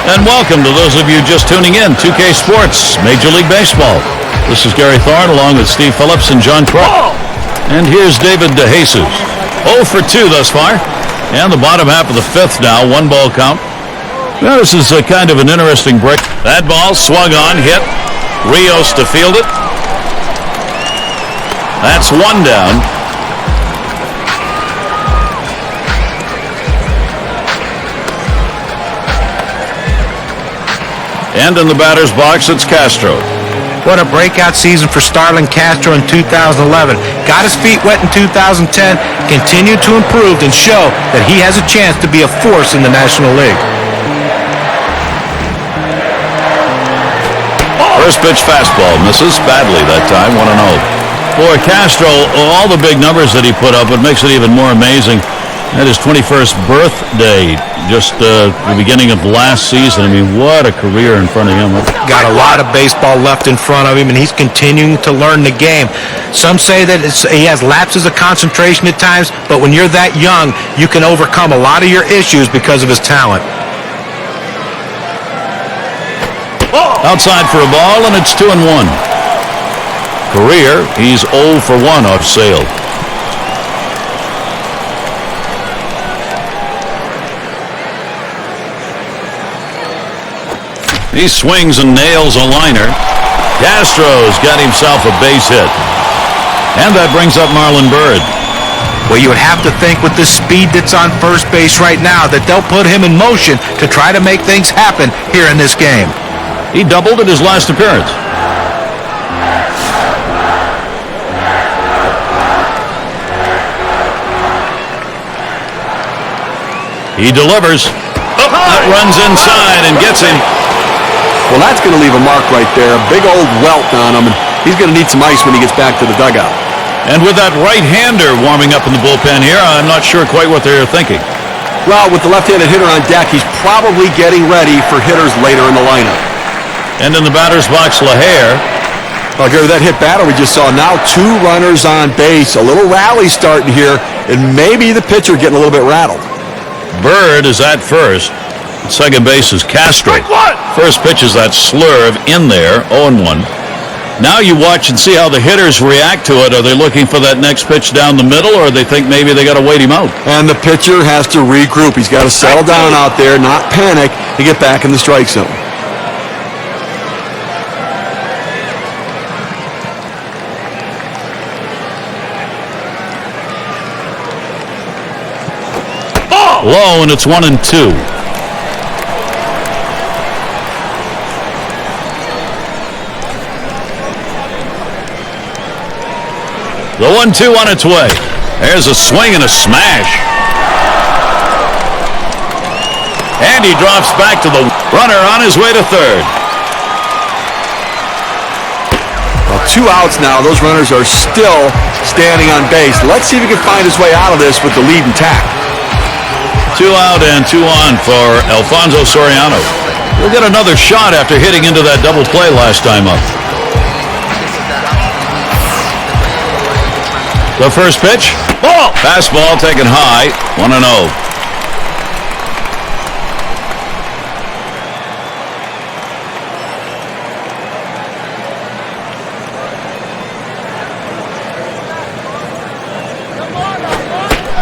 And welcome to those of you just tuning in. 2K Sports, Major League Baseball. This is Gary Thorne along with Steve Phillips and John Crook. And here's David DeJesus. 0 for 2 thus far. And the bottom half of the fifth now, 1-ball count. Now this is a kind of an interesting break. That ball swung on, hit. Rios to field it. That's one down. And in the batter's box, it's Castro. What a breakout season for Starlin Castro in 2011. Got his feet wet in 2010, continued to improve and show that he has a chance to be a force in the National League. First pitch fastball, misses badly that time, 1-0. For Castro, all the big numbers that he put up, it makes it even more amazing. At his 21st birthday, just the beginning of last season. I mean, what a career in front of him. Got a lot of baseball left in front of him, and he's continuing to learn the game. Some say that he has lapses of concentration at times, but when you're that young, you can overcome a lot of your issues because of his talent. Outside for a ball, and it's 2-1. Career, he's 0 for 1 off Sale. He swings and nails a liner. Castro's got himself a base hit. And that brings up Marlon Byrd. Well, you would have to think with the speed that's on first base right now that they'll put him in motion to try to make things happen here in this game. He doubled at his last appearance. He delivers. That runs inside and gets him. Well, that's going to leave a mark right there. A big old welt on him, and he's going to need some ice when he gets back to the dugout. And with that right-hander warming up in the bullpen here, I'm not sure quite what they're thinking. Well, with the left-handed hitter on deck, he's probably getting ready for hitters later in the lineup. And in the batter's box, LaHare. Well, Gary, that hit batter we just saw, now 2 runners on base. A little rally starting here, and maybe the pitcher getting a little bit rattled. Byrd is at first. Second base is Castro. First pitch is that slurve in there, 0-1. Now you watch and see how the hitters react to it. Are they looking for that next pitch down the middle, or they think maybe they got to wait him out? And the pitcher has to regroup. He's got to settle down out there, not panic, to get back in the strike zone. Low, and it's 1-2. The 1-2 on its way. There's a swing and a smash. And he drops back to the runner on his way to third. Well, 2 outs now. Those runners are still standing on base. Let's see if he can find his way out of this with the lead intact. 2 out and 2 on for Alfonso Soriano. He'll get another shot after hitting into that double play last time up. The first pitch. Ball. Fastball taken high. 1-0.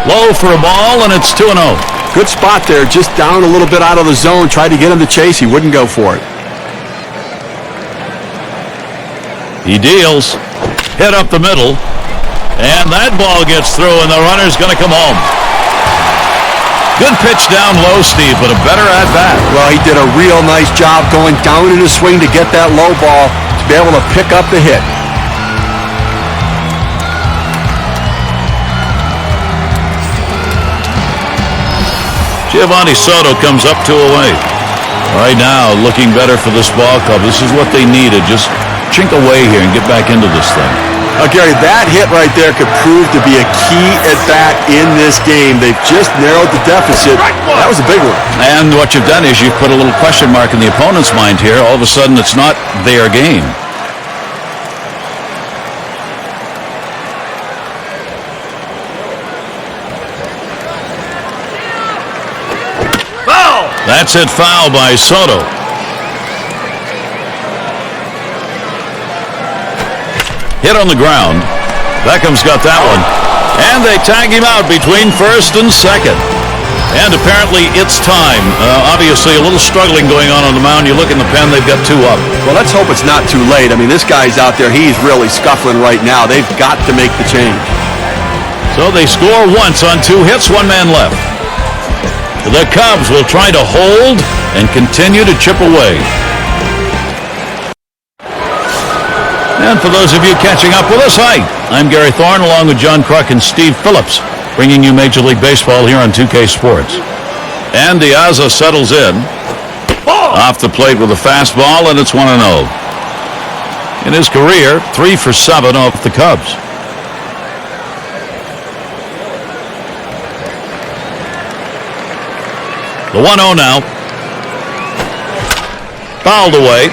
Low for a ball, and it's 2-0. Good spot there. Just down a little bit out of the zone. Tried to get him to chase. He wouldn't go for it. He deals. Hit up the middle. And that ball gets through, and the runner's going to come home. Good pitch down low, Steve, but a better at-bat. Well, he did a real nice job going down in his swing to get that low ball to be able to pick up the hit. Giovanni Soto comes up 2 away. Right now, looking better for this ball club. This is what they needed. Just chink away here and get back into this thing. Gary, that hit right there could prove to be a key at-bat in this game. They've just narrowed the deficit. That was a big one. And what you've done is you've put a little question mark in the opponent's mind here. All of a sudden, it's not their game. Foul! That's it, foul by Soto. Hit on the ground. Beckham's got that one. And they tag him out between first and second. And apparently it's time. Obviously a little struggling going on the mound. You look in the pen, they've got 2 up. Well, let's hope it's not too late. I mean, this guy's out there. He's really scuffling right now. They've got to make the change. So they score once on 2 hits, 1 man left. The Cubs will try to hold and continue to chip away. And for those of you catching up with us, hi, I'm Gary Thorne along with John Kruk and Steve Phillips, bringing you Major League Baseball here on 2K Sports. And Diaza settles in. Off the plate with a fastball, and it's 1-0. In his career, 3 for 7 off the Cubs. The 1-0 now. Fouled away.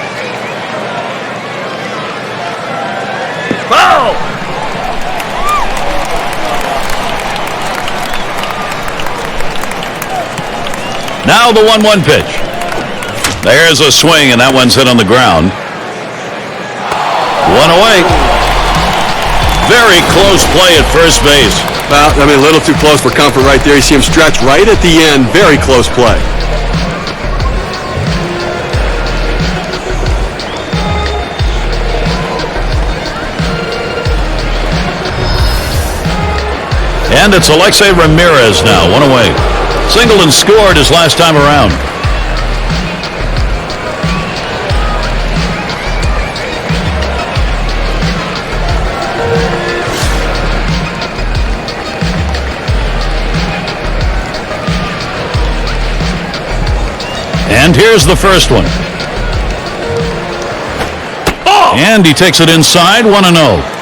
Foul! Now the 1-1 pitch. There's a swing, and that one's hit on the ground. 1 away. Very close play at first base. Well, I mean, a little too close for comfort right there. You see him stretch right at the end. Very close play. And it's Alexei Ramirez now, 1 away. Singled and scored his last time around. And here's the first one. And he takes it inside, 1-0.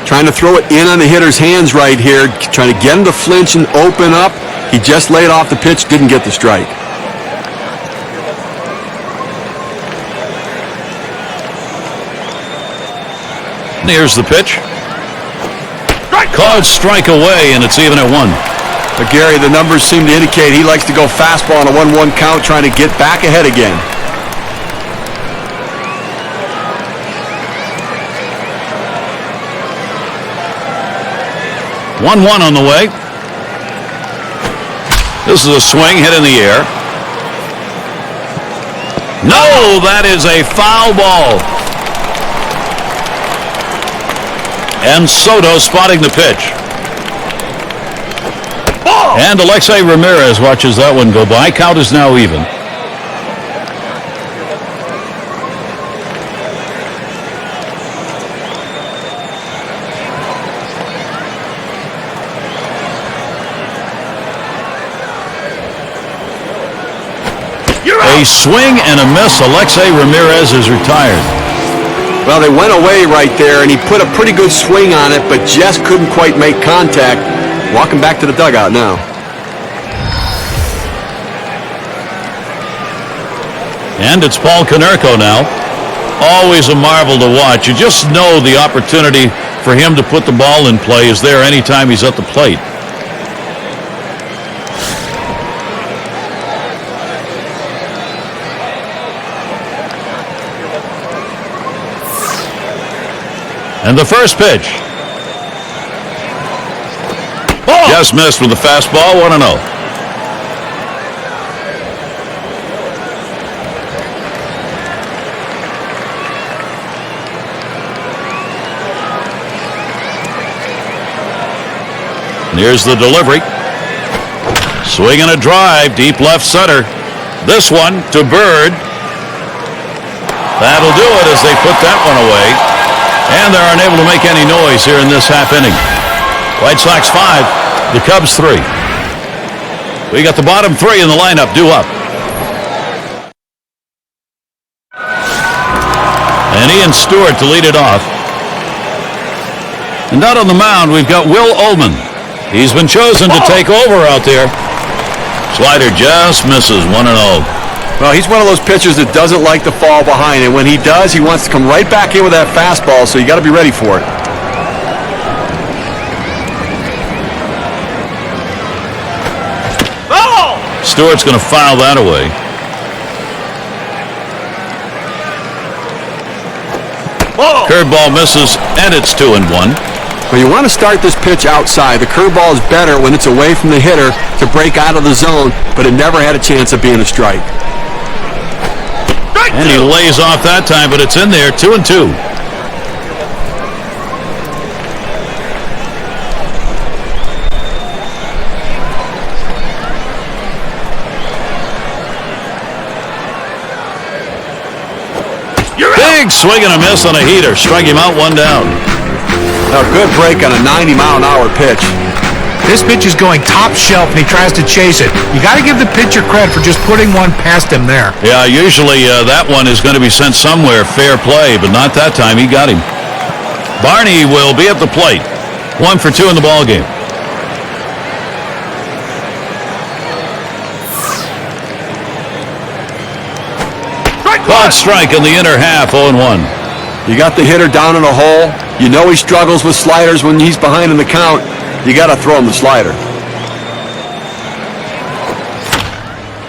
Trying to throw it in on the hitter's hands right here. Trying to get him to flinch and open up. He just laid off the pitch, didn't get the strike. Here's the pitch. Called strike away, and it's even at 1. But Gary, the numbers seem to indicate he likes to go fastball on a 1-1 count, trying to get back ahead again. One on the way. This is a swing hit in the air. No, that is a foul ball. And Soto spotting the pitch. And Alexei Ramirez watches that one go by. Count is now even. A swing and a miss. Alexei Ramirez is retired. Well, they went away right there, and he put a pretty good swing on it, but just couldn't quite make contact. Walking back to the dugout now. And it's Paul Konerko now. Always a marvel to watch. You just know the opportunity for him to put the ball in play is there anytime he's at the plate. And the first pitch. Oh! Just missed with the fastball, 1-0. And here's the delivery. Swing and a drive, deep left center. This one to Bird. That'll do it as they put that one away. And they're unable to make any noise here in this half inning. White Sox 5, the Cubs 3. We got the bottom three in the lineup due up. And Ian Stewart to lead it off. And out on the mound, we've got Will Ullman. He's been chosen to take over out there. Slider just misses, 1-0. Well, he's one of those pitchers that doesn't like to fall behind, and when he does, he wants to come right back in with that fastball, so you got to be ready for it. Oh! Stewart's going to foul that away. Oh! Curveball misses, and it's 2-1. Well, you want to start this pitch outside. The curveball is better when it's away from the hitter to break out of the zone, but it never had a chance of being a strike. And he lays off that time, but it's in there, 2-2. Big swing and a miss on a heater. Strike him out, one down. Now, good break on a 90-mile-an-hour pitch. This pitch is going top shelf, and he tries to chase it. You got to give the pitcher credit for just putting one past him there. Yeah, usually that one is going to be sent somewhere, fair play, but not that time. He got him. Barney will be at the plate. 1 for 2 in the ball game. Caught strike in the inner half, 0-1. You got the hitter down in a hole. You know he struggles with sliders when he's behind in the count. You got to throw him the slider.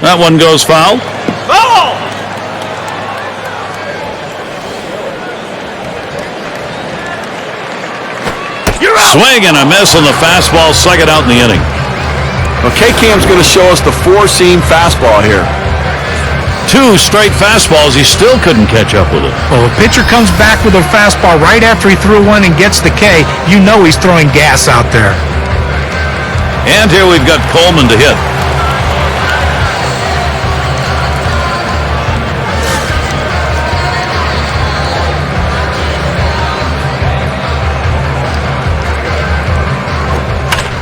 That one goes foul. Oh! You're out! Swing and a miss on the fastball, second out in the inning. Well, K-Cam's going to show us the four-seam fastball here. 2 straight fastballs, he still couldn't catch up with it. Well, if a pitcher comes back with a fastball right after he threw one and gets the K, you know he's throwing gas out there. And here we've got Coleman to hit.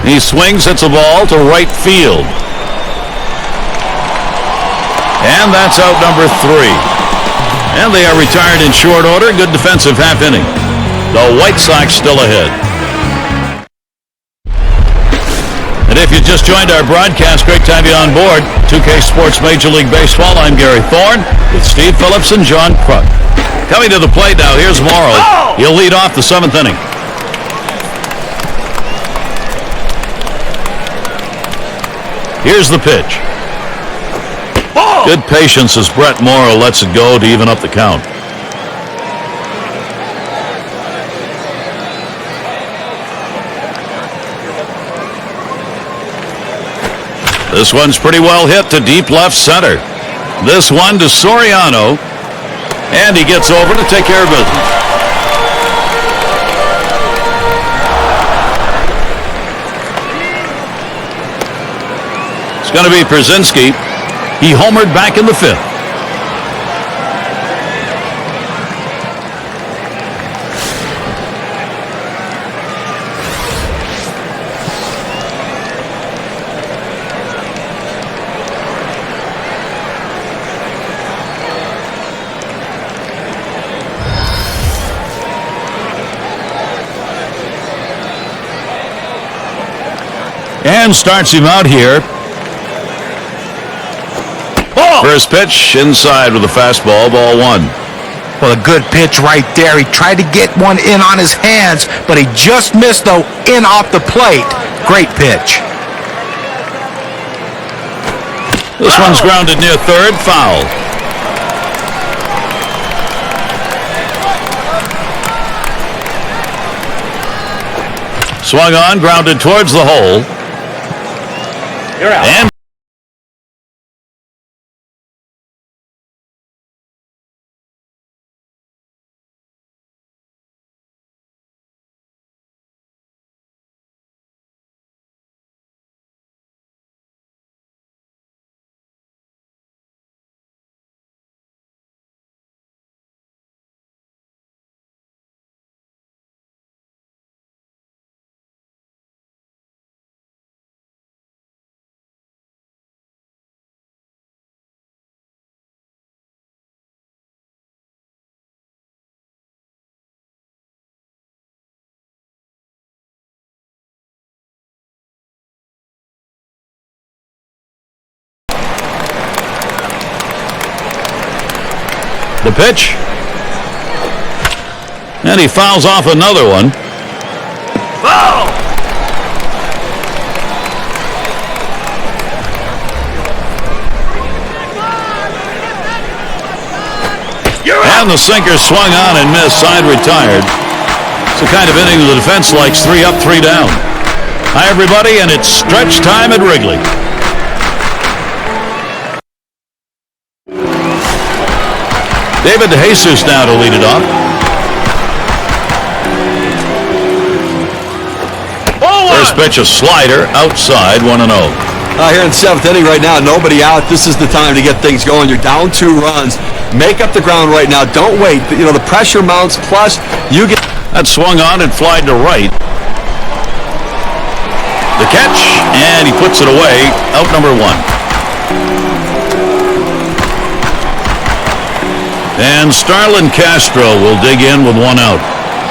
He swings, hits a ball to right field. And that's out number 3. And they are retired in short order. Good defensive half inning. The White Sox still ahead. And if you just joined our broadcast, great to have you on board. 2K Sports Major League Baseball. I'm Gary Thorne with Steve Phillips and John Kruk. Coming to the plate now, here's Morrow. He'll lead off the 7th inning. Here's the pitch. Good patience as Brett Morrow lets it go to even up the count. This one's pretty well hit to deep left center. This one to Soriano. And he gets over to take care of business. It's going to be Przinsky. He homered back in the 5th. And starts him out here. First pitch inside with a fastball, ball 1. Well, a good pitch right there. He tried to get one in on his hands, but he just missed, though, in off the plate. Great pitch. This one's grounded near third, foul. Swung on, grounded towards the hole. You're out. And the pitch. And he fouls off another one. Foul! And the sinker swung on and missed. Side retired. It's the kind of inning the defense likes. 3 up, 3 down. Hi, everybody, and it's stretch time at Wrigley. David DeJesus now to lead it off. First pitch, a slider outside, 1-0. Here in the 7th inning right now, nobody out. This is the time to get things going. You're down 2 runs. Make up the ground right now. Don't wait. You know, the pressure mounts, plus you get... That swung on and flied to right. The catch, and he puts it away. Out number 1. And Starlin Castro will dig in with 1 out.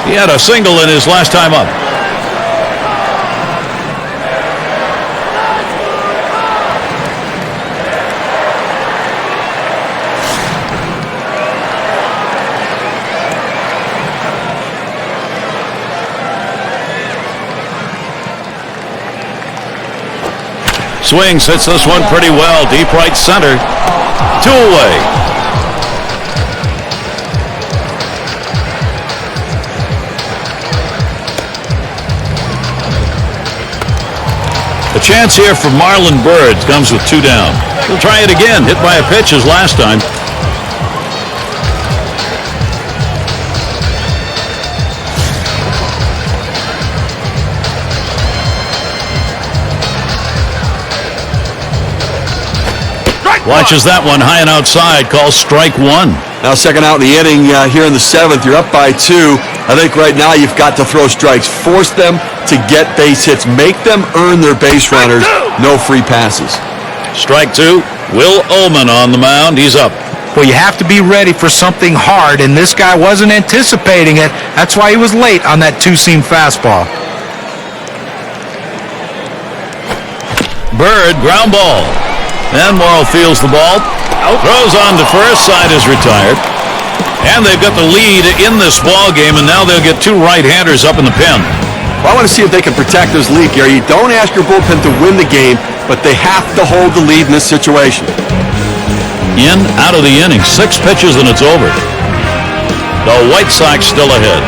He had a single in his last time up. Swings, hits this one pretty well. Deep right center. 2 away. A chance here for Marlon Byrd comes with 2 down. He'll try it again. Hit by a pitch as last time. Watches that one high and outside. Calls strike 1. Now second out in the inning here in the 7th. You're up by 2. I think right now you've got to throw strikes. Force them to get base hits. Make them earn their base runners. No free passes. Strike 2. Will Ullman on the mound. He's up. Well, you have to be ready for something hard, and this guy wasn't anticipating it. That's why he was late on that 2-seam fastball. Bird, ground ball. And Morrow fields the ball. Throws on to first. Side is retired. And they've got the lead in this ball game, and now they'll get 2 right-handers up in the pen. Well, I want to see if they can protect this lead, Gary. You don't ask your bullpen to win the game, but they have to hold the lead in this situation. In, out of the inning. 6 pitches and it's over. The White Sox still ahead.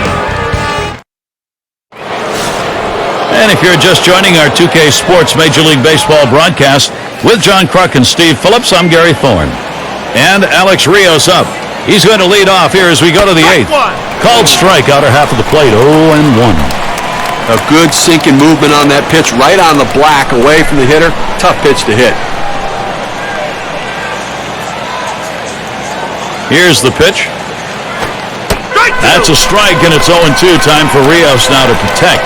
And if you're just joining our 2K Sports Major League Baseball broadcast with John Kruk and Steve Phillips, I'm Gary Thorne. And Alex Rios up. He's going to lead off here as we go to the 8th. Called strike, outer half of the plate, 0-1. A good sinking movement on that pitch, right on the black, away from the hitter. Tough pitch to hit. Here's the pitch. That's a strike, and it's 0-2. Time for Rios now to protect.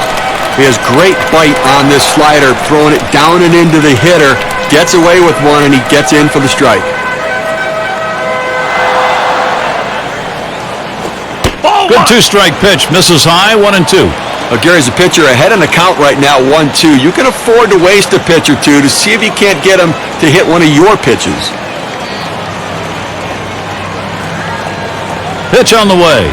He has great bite on this slider, throwing it down and into the hitter. Gets away with one, and he gets in for the strike. Good two-strike pitch. Misses high, 1-2. Gary's a pitcher ahead in the count right now, 1-2. You can afford to waste a pitch or two to see if you can't get him to hit one of your pitches. Pitch on the way.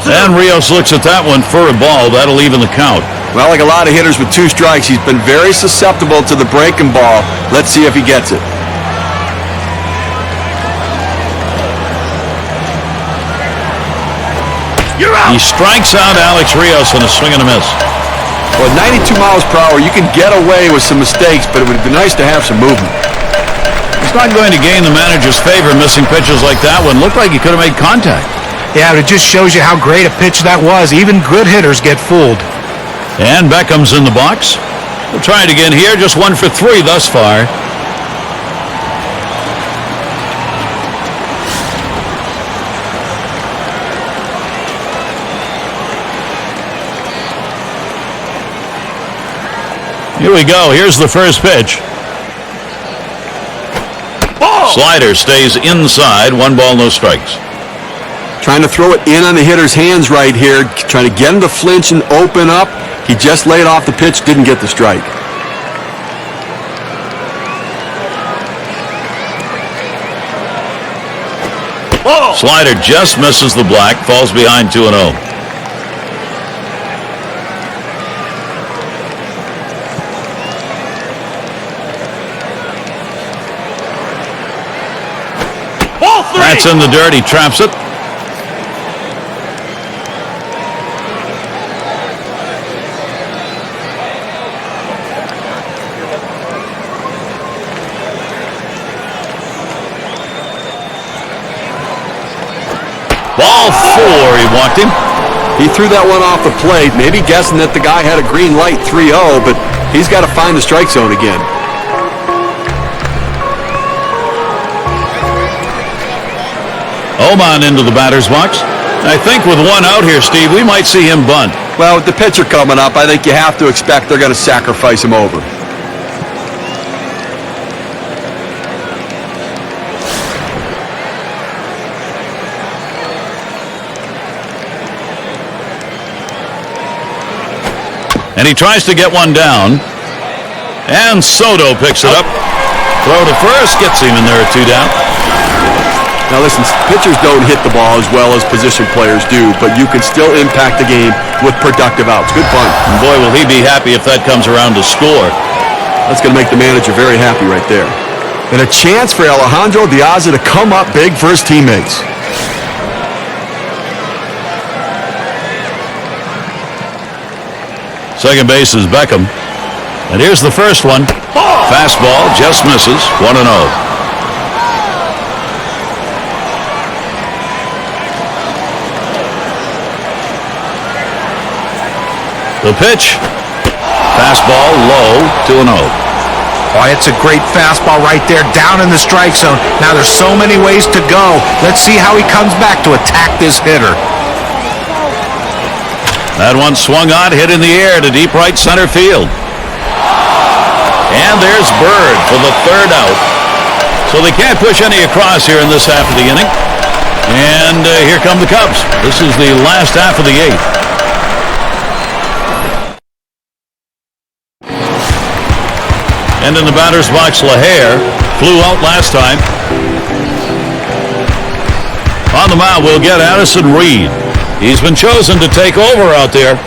And Rios looks at that one for a ball. That'll even the count. Well, like a lot of hitters with two strikes, he's been very susceptible to the breaking ball. Let's see if he gets it. He strikes out Alex Rios on a swing and a miss. Well, 92 miles per hour, you can get away with some mistakes, but it would be nice to have some movement. He's not going to gain the manager's favor missing pitches like that one. Looked like he could have made contact. Yeah, but it just shows you how great a pitch that was. Even good hitters get fooled. And Beckham's in the box. We'll try it again here. Just 1 for 3 thus far. Here we go. Here's the first pitch. Slider stays inside. 1 ball, no strikes. Trying to throw it in on the hitter's hands right here. Trying to get him to flinch and open up. He just laid off the pitch, didn't get the strike. Slider just misses the black. Falls behind 2-0. That's in the dirt. He traps it. Ball 4. He walked him. He threw that one off the plate, maybe guessing that the guy had a green light 3-0, but he's got to find the strike zone again. Oman into the batter's box. I think with 1 out here, Steve, we might see him bunt. Well, with the pitcher coming up, I think you have to expect they're going to sacrifice him over. And he tries to get one down. And Soto picks it up. Throw to first, gets him, and there are 2 down. Now listen, pitchers don't hit the ball as well as position players do, but you can still impact the game with productive outs. Good fun. And boy, will he be happy if that comes around to score. That's going to make the manager very happy right there. And a chance for Alejandro Diaz to come up big for his teammates. Second base is Beckham. And here's the first one. Fastball just misses. 1-0. The pitch. Fastball low, 2-0. Oh, it's a great fastball right there, down in the strike zone. Now there's so many ways to go. Let's see how he comes back to attack this hitter. That one swung on, hit in the air to deep right center field. And there's Bird for the 3rd out. So they can't push any across here in this half of the inning. And here come the Cubs. This is the last half of the 8th. And in the batter's box, LaHare flew out last time. On the mound, we'll get Addison Reed. He's been chosen to take over out there.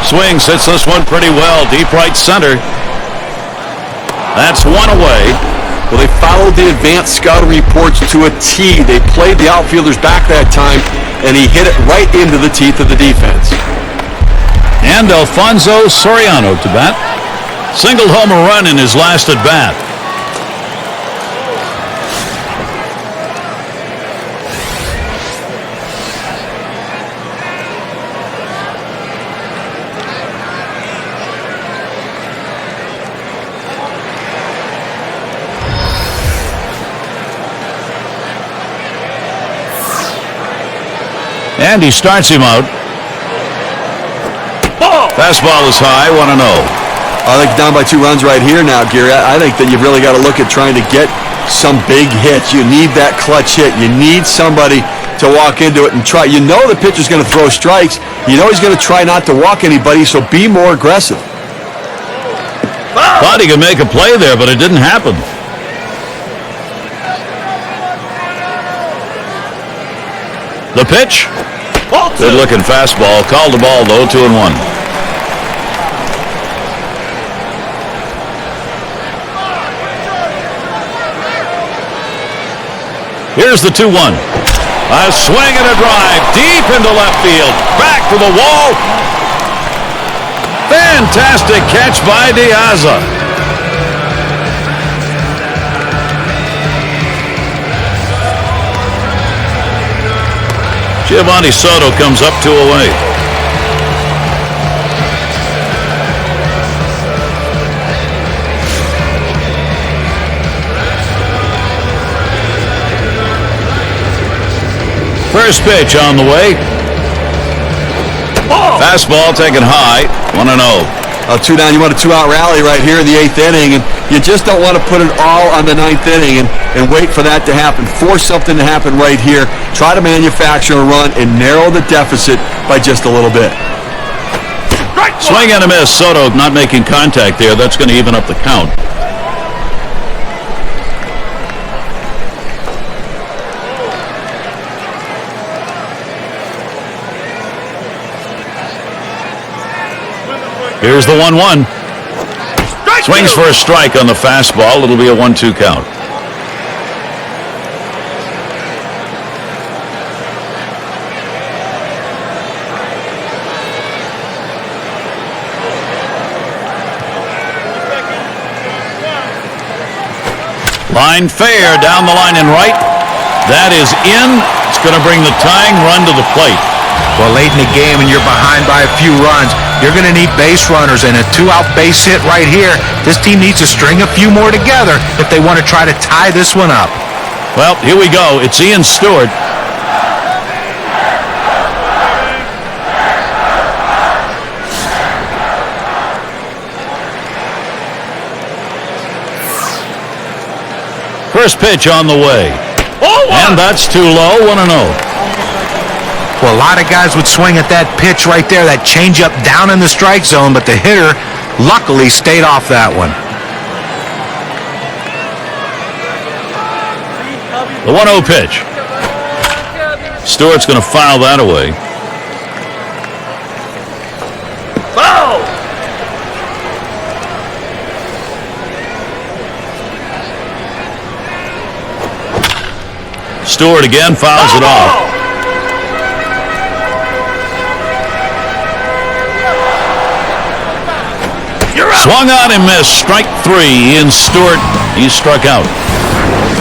Swings, hits this one pretty well. Deep right center. That's 1 away. Well, they followed the advanced scouting reports to a T. They played the outfielders back that time, and he hit it right into the teeth of the defense. And Alfonso Soriano to bat. Single home run in his last at bat. And he starts him out. Fastball is high, 1-0. I think down by 2 runs right here now, Gary. I think that you've really got to look at trying to get some big hits. You need that clutch hit. You need somebody to walk into it and try. You know the pitcher's going to throw strikes. You know he's going to try not to walk anybody, so be more aggressive. Thought he could make a play there, but it didn't happen. The pitch. Good-looking fastball. Called the ball, though, 2-1. Here's the 2-1. A swing and a drive deep into left field. Back to the wall. Fantastic catch by Diaza. Giovanni Soto comes up 2 away. First pitch on the way. Fastball taken high, 1-0. 2 down. You want a 2-out rally right here in the 8th inning, and you just don't want to put it all on the 9th inning and wait for that to happen. Force something to happen right here. Try to manufacture a run and narrow the deficit by just a little bit. Swing and a miss. Soto not making contact there. That's going to even up the count. Here's the 1-1. Swings for a strike on the fastball. It'll be a 1-2 count. Line fair down the line and right. That is in. It's going to bring the tying run to the plate. Well, late in the game and you're behind by a few runs, you're going to need base runners, and a 2-out base hit right here. This team needs to string a few more together if they want to try to tie this one up. Well, here we go. It's Ian Stewart. First pitch on the way. And that's too low, 1-0. Well, a lot of guys would swing at that pitch right there, that changeup down in the strike zone, but the hitter luckily stayed off that one. The 1-0 pitch. Stewart's going to foul that away. Foul! Stewart again fouls it off. Swung on and missed. Strike 3. Ian Stewart, he's struck out.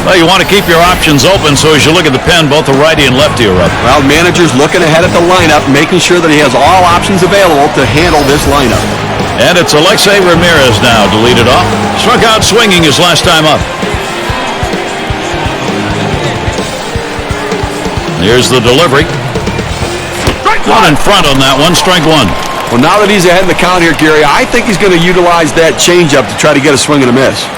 Well, you want to keep your options open, so as you look at the pen, both the righty and lefty are up. Well, manager's looking ahead at the lineup, making sure that he has all options available to handle this lineup. And it's Alexei Ramirez now to lead it off. Struck out swinging his last time up. Here's the delivery. One in front on that one. Strike 1. Well, now that he's ahead in the count here, Gary, I think he's going to utilize that changeup to try to get a swing and a miss.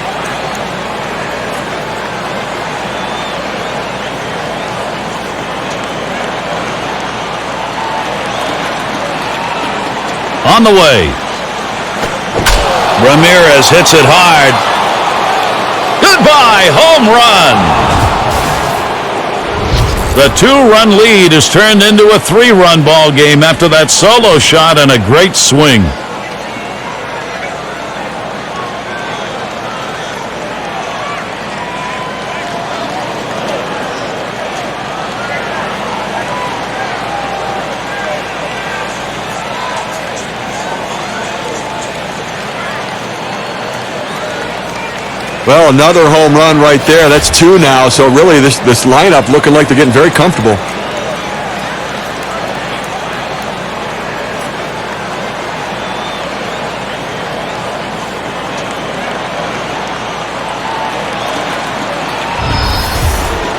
On the way. Ramirez hits it hard. Goodbye, home run. The 2-run lead is turned into a 3-run ball game after that solo shot and a great swing. Well, another home run right there. That's 2 now. So really, this lineup looking like they're getting very comfortable.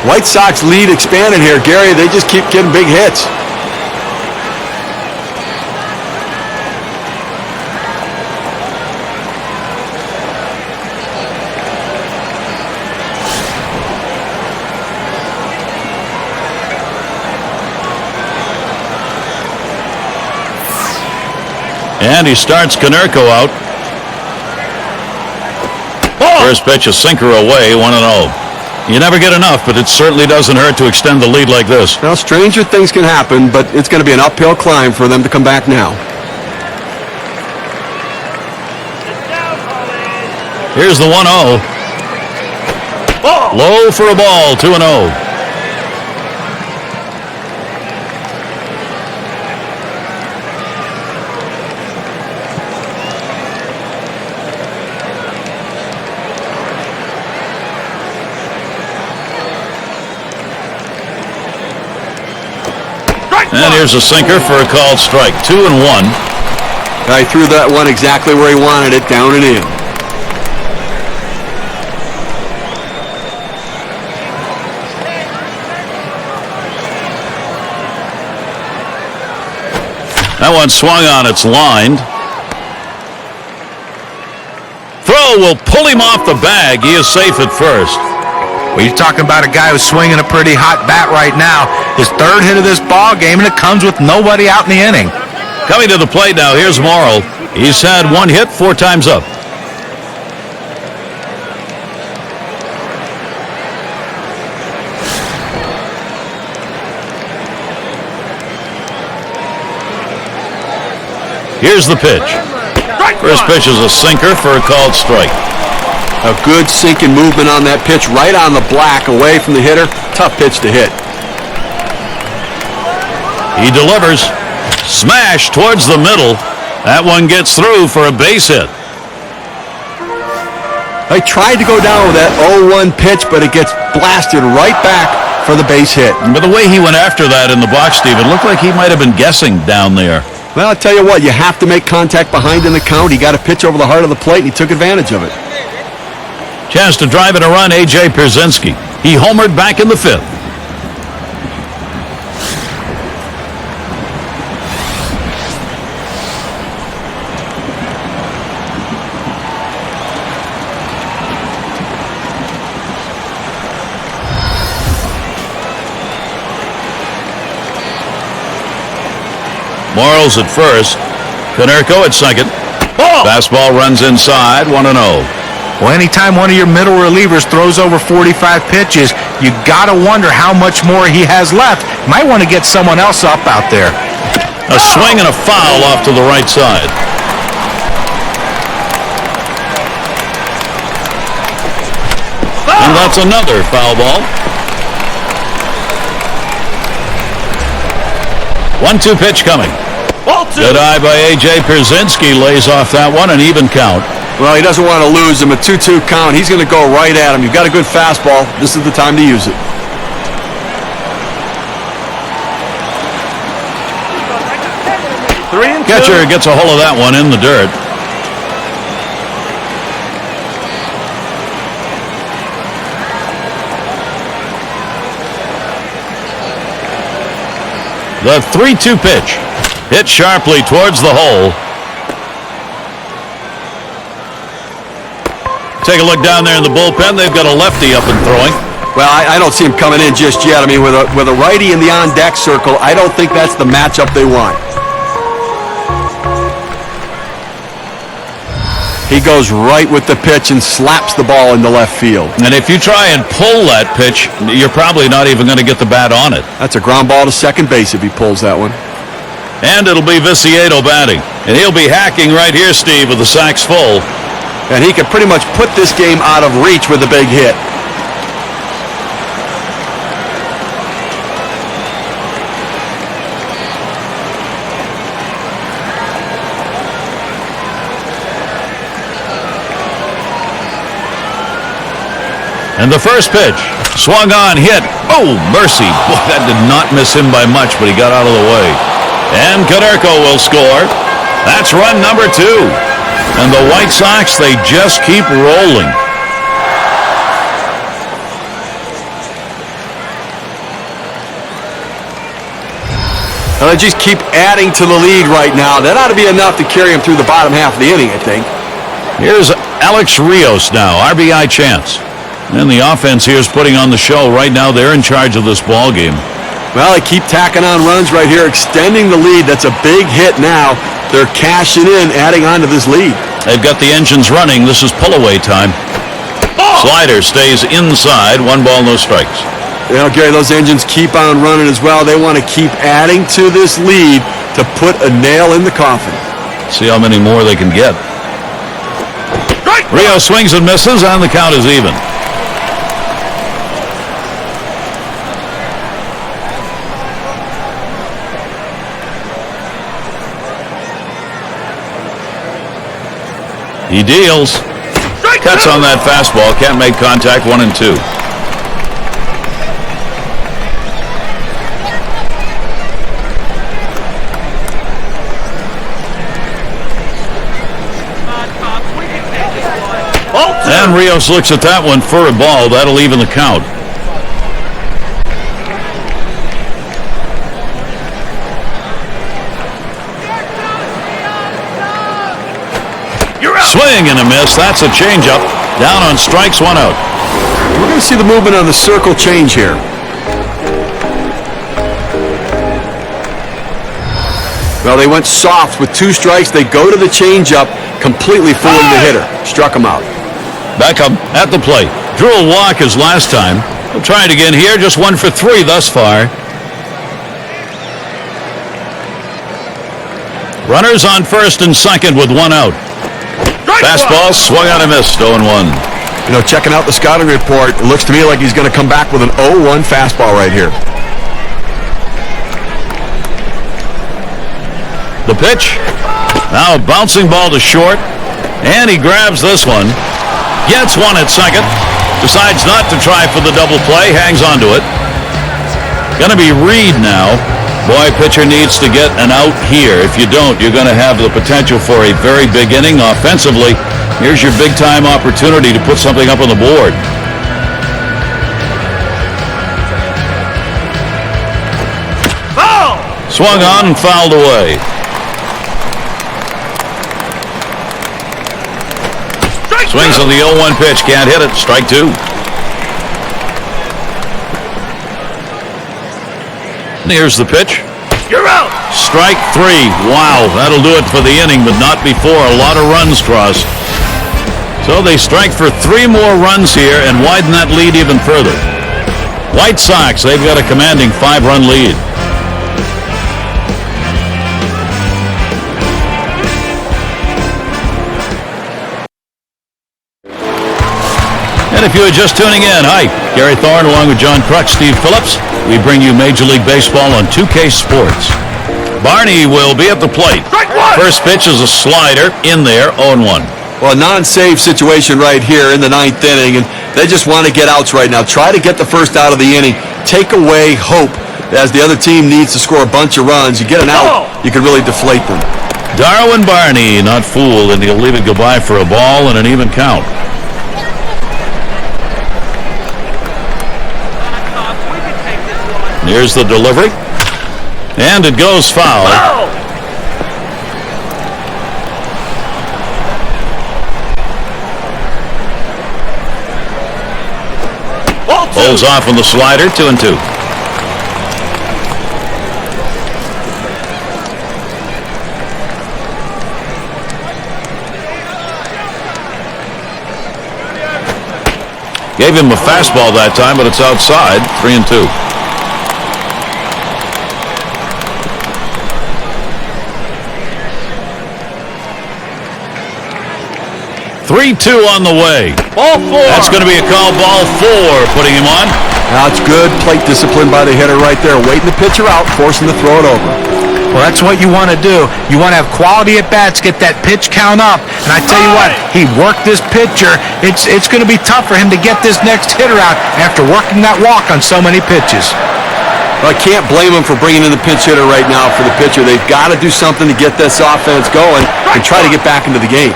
White Sox lead expanded here, Gary. They just keep getting big hits. And he starts Konerko out. First pitch, a sinker away, 1-0. You never get enough, but it certainly doesn't hurt to extend the lead like this. Well, stranger things can happen, but it's going to be an uphill climb for them to come back now. Here's the 1-0. Low for a ball, 2-0. And here's a sinker for a called strike. 2-1. He threw that one exactly where he wanted it, down and in. That one swung on, it's lined. Throw will pull him off the bag. He is safe at first. Well, you're talking about a guy who's swinging a pretty hot bat right now. His third hit of this ball game, and it comes with nobody out in the inning. Coming to the plate now, here's Morrill. He's had one hit 4 times up. Here's the pitch. First pitch is a sinker for a called strike. A good sinking movement on that pitch, right on the black, away from the hitter. Tough pitch to hit. He delivers. Smash towards the middle. That one gets through for a base hit. They tried to go down with that 0-1 pitch, but it gets blasted right back for the base hit. But the way he went after that in the box, Steve, it looked like he might have been guessing down there. Well, I'll tell you what, you have to make contact behind in the count. He got a pitch over the heart of the plate, and he took advantage of it. Chance to drive in a run, A.J. Pierzynski. He homered back in the 5th. Morrill's at first. Konerko at second. Fastball runs inside, 1-0. Well, anytime one of your middle relievers throws over 45 pitches, you got to wonder how much more he has left. Might want to get someone else up out there. A swing and a foul off to the right side. And that's another foul ball. 1-2 pitch coming. Good eye by A.J. Pierzynski, lays off that one, an even count. Well, he doesn't want to lose him. A 2-2 count. He's going to go right at him. You've got a good fastball. This is the time to use it. Catcher gets a hold of that one in the dirt. The 3-2 pitch. Hit sharply towards the hole. Take a look down there in the bullpen. They've got a lefty up and throwing. Well, I don't see him coming in just yet. I mean, with a righty in the on-deck circle, I don't think that's the matchup they want. He goes right with the pitch and slaps the ball into left field. And if you try and pull that pitch, you're probably not even going to get the bat on it. That's a ground ball to second base if he pulls that one. And it'll be Viciedo batting. And he'll be hacking right here, Steve, with the sacks full. And he can pretty much put this game out of reach with a big hit. And the first pitch, swung on, hit. Oh, mercy. Boy, that did not miss him by much, but he got out of the way. And Konerko will score. That's run number 2. And the White Sox, they just keep rolling. Well, they just keep adding to the lead right now. That ought to be enough to carry him through the bottom half of the inning, I think. Here's Alex Rios now, RBI chance. And the offense here is putting on the show. Right now, they're in charge of this ball game. Well, they keep tacking on runs right here, extending the lead. That's a big hit now. They're cashing in, adding on to this lead. They've got the engines running. This is pull-away time. Slider stays inside. 1 ball, no strikes. You know, Gary, those engines keep on running as well. They want to keep adding to this lead to put a nail in the coffin. See how many more they can get. Rio swings and misses, and the count is even. He deals. Cuts on that fastball. Can't make contact. 1-2. And Rios looks at that one for a ball. That'll even the count. Swing and a miss. That's a changeup. Down on strikes, 1 out. We're going to see the movement on the circle change here. Well, they went soft with 2 strikes. They go to the changeup, completely fooling the hitter. Struck him out. Beckham at the plate. Drew a walk as last time. He'll try it again here. Just 1 for 3 thus far. Runners on first and second with 1 out. Fastball swung on and missed. 0-1. You know, checking out the scouting report, it looks to me like he's going to come back with an 0-1 fastball right here. The pitch. Now a bouncing ball to short. And he grabs this one. Gets 1 at second. Decides not to try for the double play. Hangs on to it. Going to be Reed now. Boy, pitcher needs to get an out here. If you don't, you're going to have the potential for a very big inning offensively. Here's your big-time opportunity to put something up on the board. Foul! Swung on and fouled away. Swings on the 0-1 pitch. Can't hit it. Strike 2. Here's the pitch. You're out. Strike 3. Wow, that'll do it for the inning, but not before a lot of runs crossed. So they strike for 3 more runs here and widen that lead even further. White Sox, they've got a commanding 5-run lead. And if you are just tuning in, hi, Gary Thorne along with John Kruk, Steve Phillips. We bring you Major League Baseball on 2K Sports. Barney will be at the plate. First pitch is a slider in there, 0-1. Well, a non-save situation right here in the 9th inning, and they just want to get outs right now. Try to get the first out of the inning. Take away hope as the other team needs to score a bunch of runs. You get an out, you can really deflate them. Darwin Barney, not fooled, and he'll leave it goodbye for a ball and an even count. Here's the delivery. And it goes foul. Pulls off on the slider, 2-2. Gave him a fastball that time, but it's outside, 3-2. 3-2 on the way. Ball 4. That's going to be a call, ball 4, putting him on. Now it's good plate discipline by the hitter right there, waiting the pitcher out, forcing to throw it over. Well, that's what you want to do. You want to have quality at bats, get that pitch count up. And I tell you what, he worked this pitcher. It's going to be tough for him to get this next hitter out after working that walk on so many pitches. Well, I can't blame him for bringing in the pinch hitter right now for the pitcher. They've got to do something to get this offense going and try to get back into the game.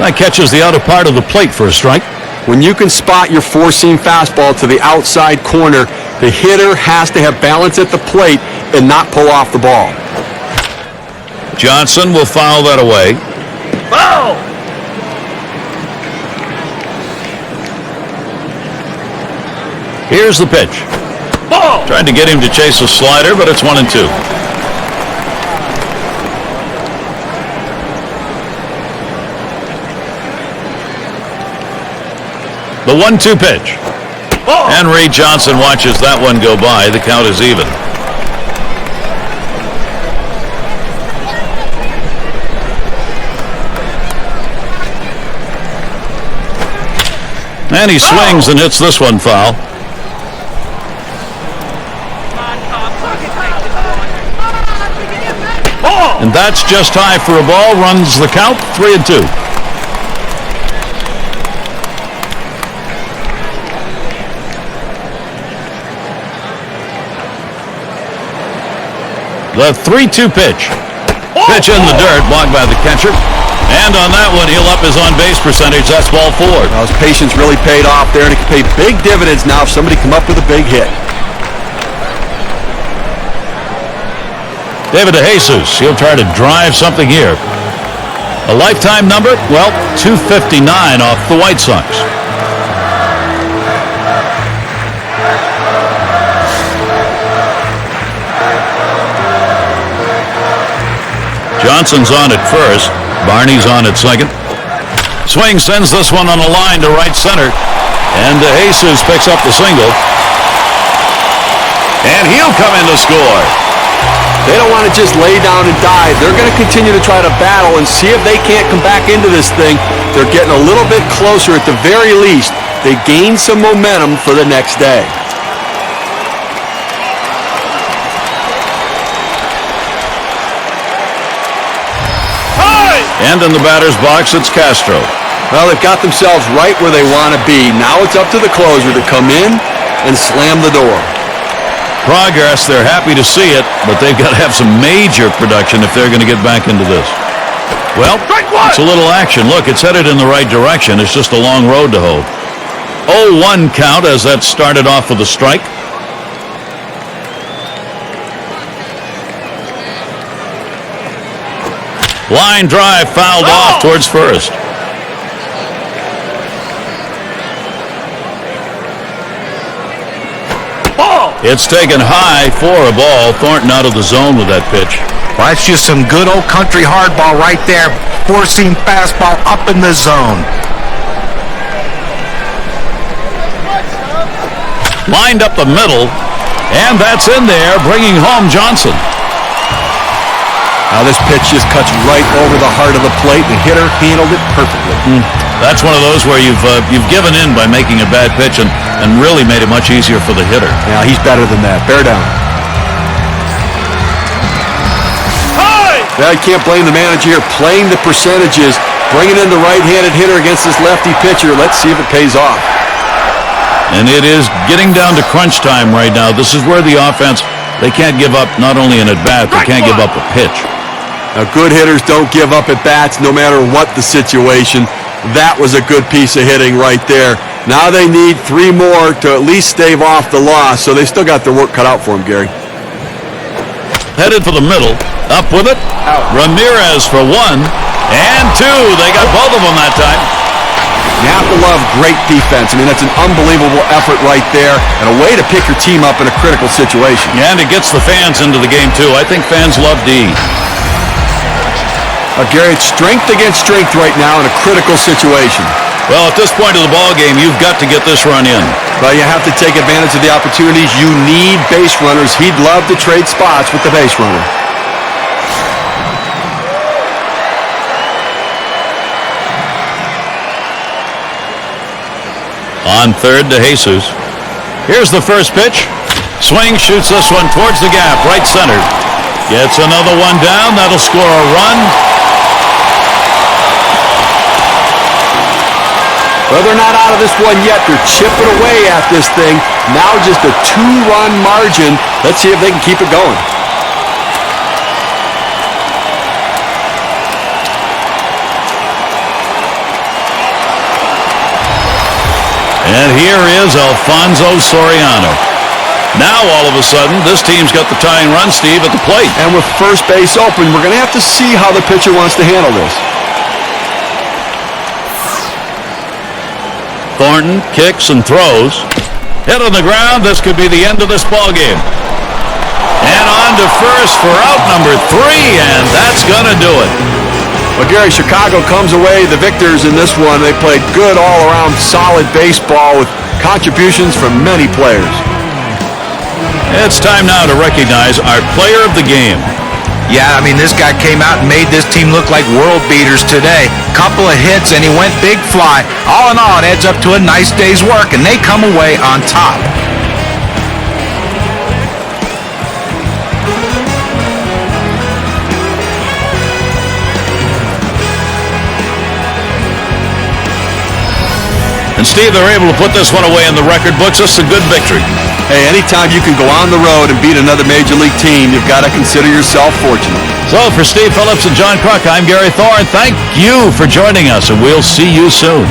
That catches the outer part of the plate for a strike. When you can spot your 4-seam fastball to the outside corner, the hitter has to have balance at the plate and not pull off the ball. Johnson will foul that away. Foul! Here's the pitch. Ball! Ball! Tried to get him to chase a slider, but it's 1-2. The 1-2 pitch. Ball! Henry Johnson watches that one go by. The count is even. And he swings and hits this one foul. Ball! And that's just high for a ball. Runs the count 3-2. The 3-2 pitch. Pitch in the dirt, blocked by the catcher. And on that one, he'll up his on-base percentage. That's ball 4. Well, his patience really paid off there, and it can pay big dividends now if somebody come up with a big hit. David DeJesus, he'll try to drive something here. A lifetime number? Well, 259 off the White Sox. Johnson's on at first. Barney's on at second. Swing sends this one on a line to right center. And DeJesus picks up the single. And he'll come in to score. They don't want to just lay down and die. They're going to continue to try to battle and see if they can't come back into this thing. They're getting a little bit closer at the very least. They gain some momentum for the next day. And in the batter's box, it's Castro. Well, they've got themselves right where they want to be. Now it's up to the closer to come in and slam the door. Progress, they're happy to see it, but they've got to have some major production if they're going to get back into this. Well, it's a little action. Look, it's headed in the right direction. It's just a long road to hoe. 0-1 count as that started off with a strike. Line drive fouled off towards first. Ball! It's taken high for a ball. Thornton out of the zone with that pitch. Well, that's just some good old country hardball right there. Four-seam fastball up in the zone. Lined up the middle, and that's in there, bringing home Johnson. Now this pitch just cuts right over the heart of the plate. The hitter handled it perfectly. That's one of those where you've given in by making a bad pitch and really made it much easier for the hitter. Yeah, he's better than that. Bear down. High! Well, you can't blame the manager here. Playing the percentages, bringing in the right-handed hitter against this lefty pitcher. Let's see if it pays off. And it is getting down to crunch time right now. This is where the offense, they can't give up not only an at-bat, they can't give up a pitch. Now, good hitters don't give up at bats no matter what the situation. That was a good piece of hitting right there. Now they need 3 more to at least stave off the loss, so they still got their work cut out for them, Gary. Headed for the middle. Up with it. Ramirez for 1 and 2. They got both of them that time. You have to love great defense. I mean, that's an unbelievable effort right there and a way to pick your team up in a critical situation. Yeah, and it gets the fans into the game, too. I think fans love D. Gary, it's strength against strength right now in a critical situation. Well, at this point of the ball game, you've got to get this run in. Well, you have to take advantage of the opportunities. You need base runners. He'd love to trade spots with the base runner. On third to Jesus. Here's the first pitch. Swing, shoots this one towards the gap, right center. Gets another one down. That'll score a run. Well, they're not out of this one yet. They're chipping away at this thing. Now just a 2-run margin. Let's see if they can keep it going. And here is Alfonso Soriano. Now, all of a sudden, this team's got the tying run, Steve, at the plate. And with first base open, we're going to have to see how the pitcher wants to handle this. Thornton kicks and throws. Hit on the ground. This could be the end of this ball game. And on to first for out number 3, and that's going to do it. Well, Gary, Chicago comes away the victors in this one. They played good all-around solid baseball with contributions from many players. It's time now to recognize our player of the game. Yeah, I mean, this guy came out and made this team look like world beaters today. Couple of hits, and he went big fly. All in all, it adds up to a nice day's work, and they come away on top. And Steve, they're able to put this one away in the record books. This is a good victory. Hey, anytime you can go on the road and beat another major league team, you've got to consider yourself fortunate. So for Steve Phillips and John Kruk, I'm Gary Thorne. Thank you for joining us, and we'll see you soon.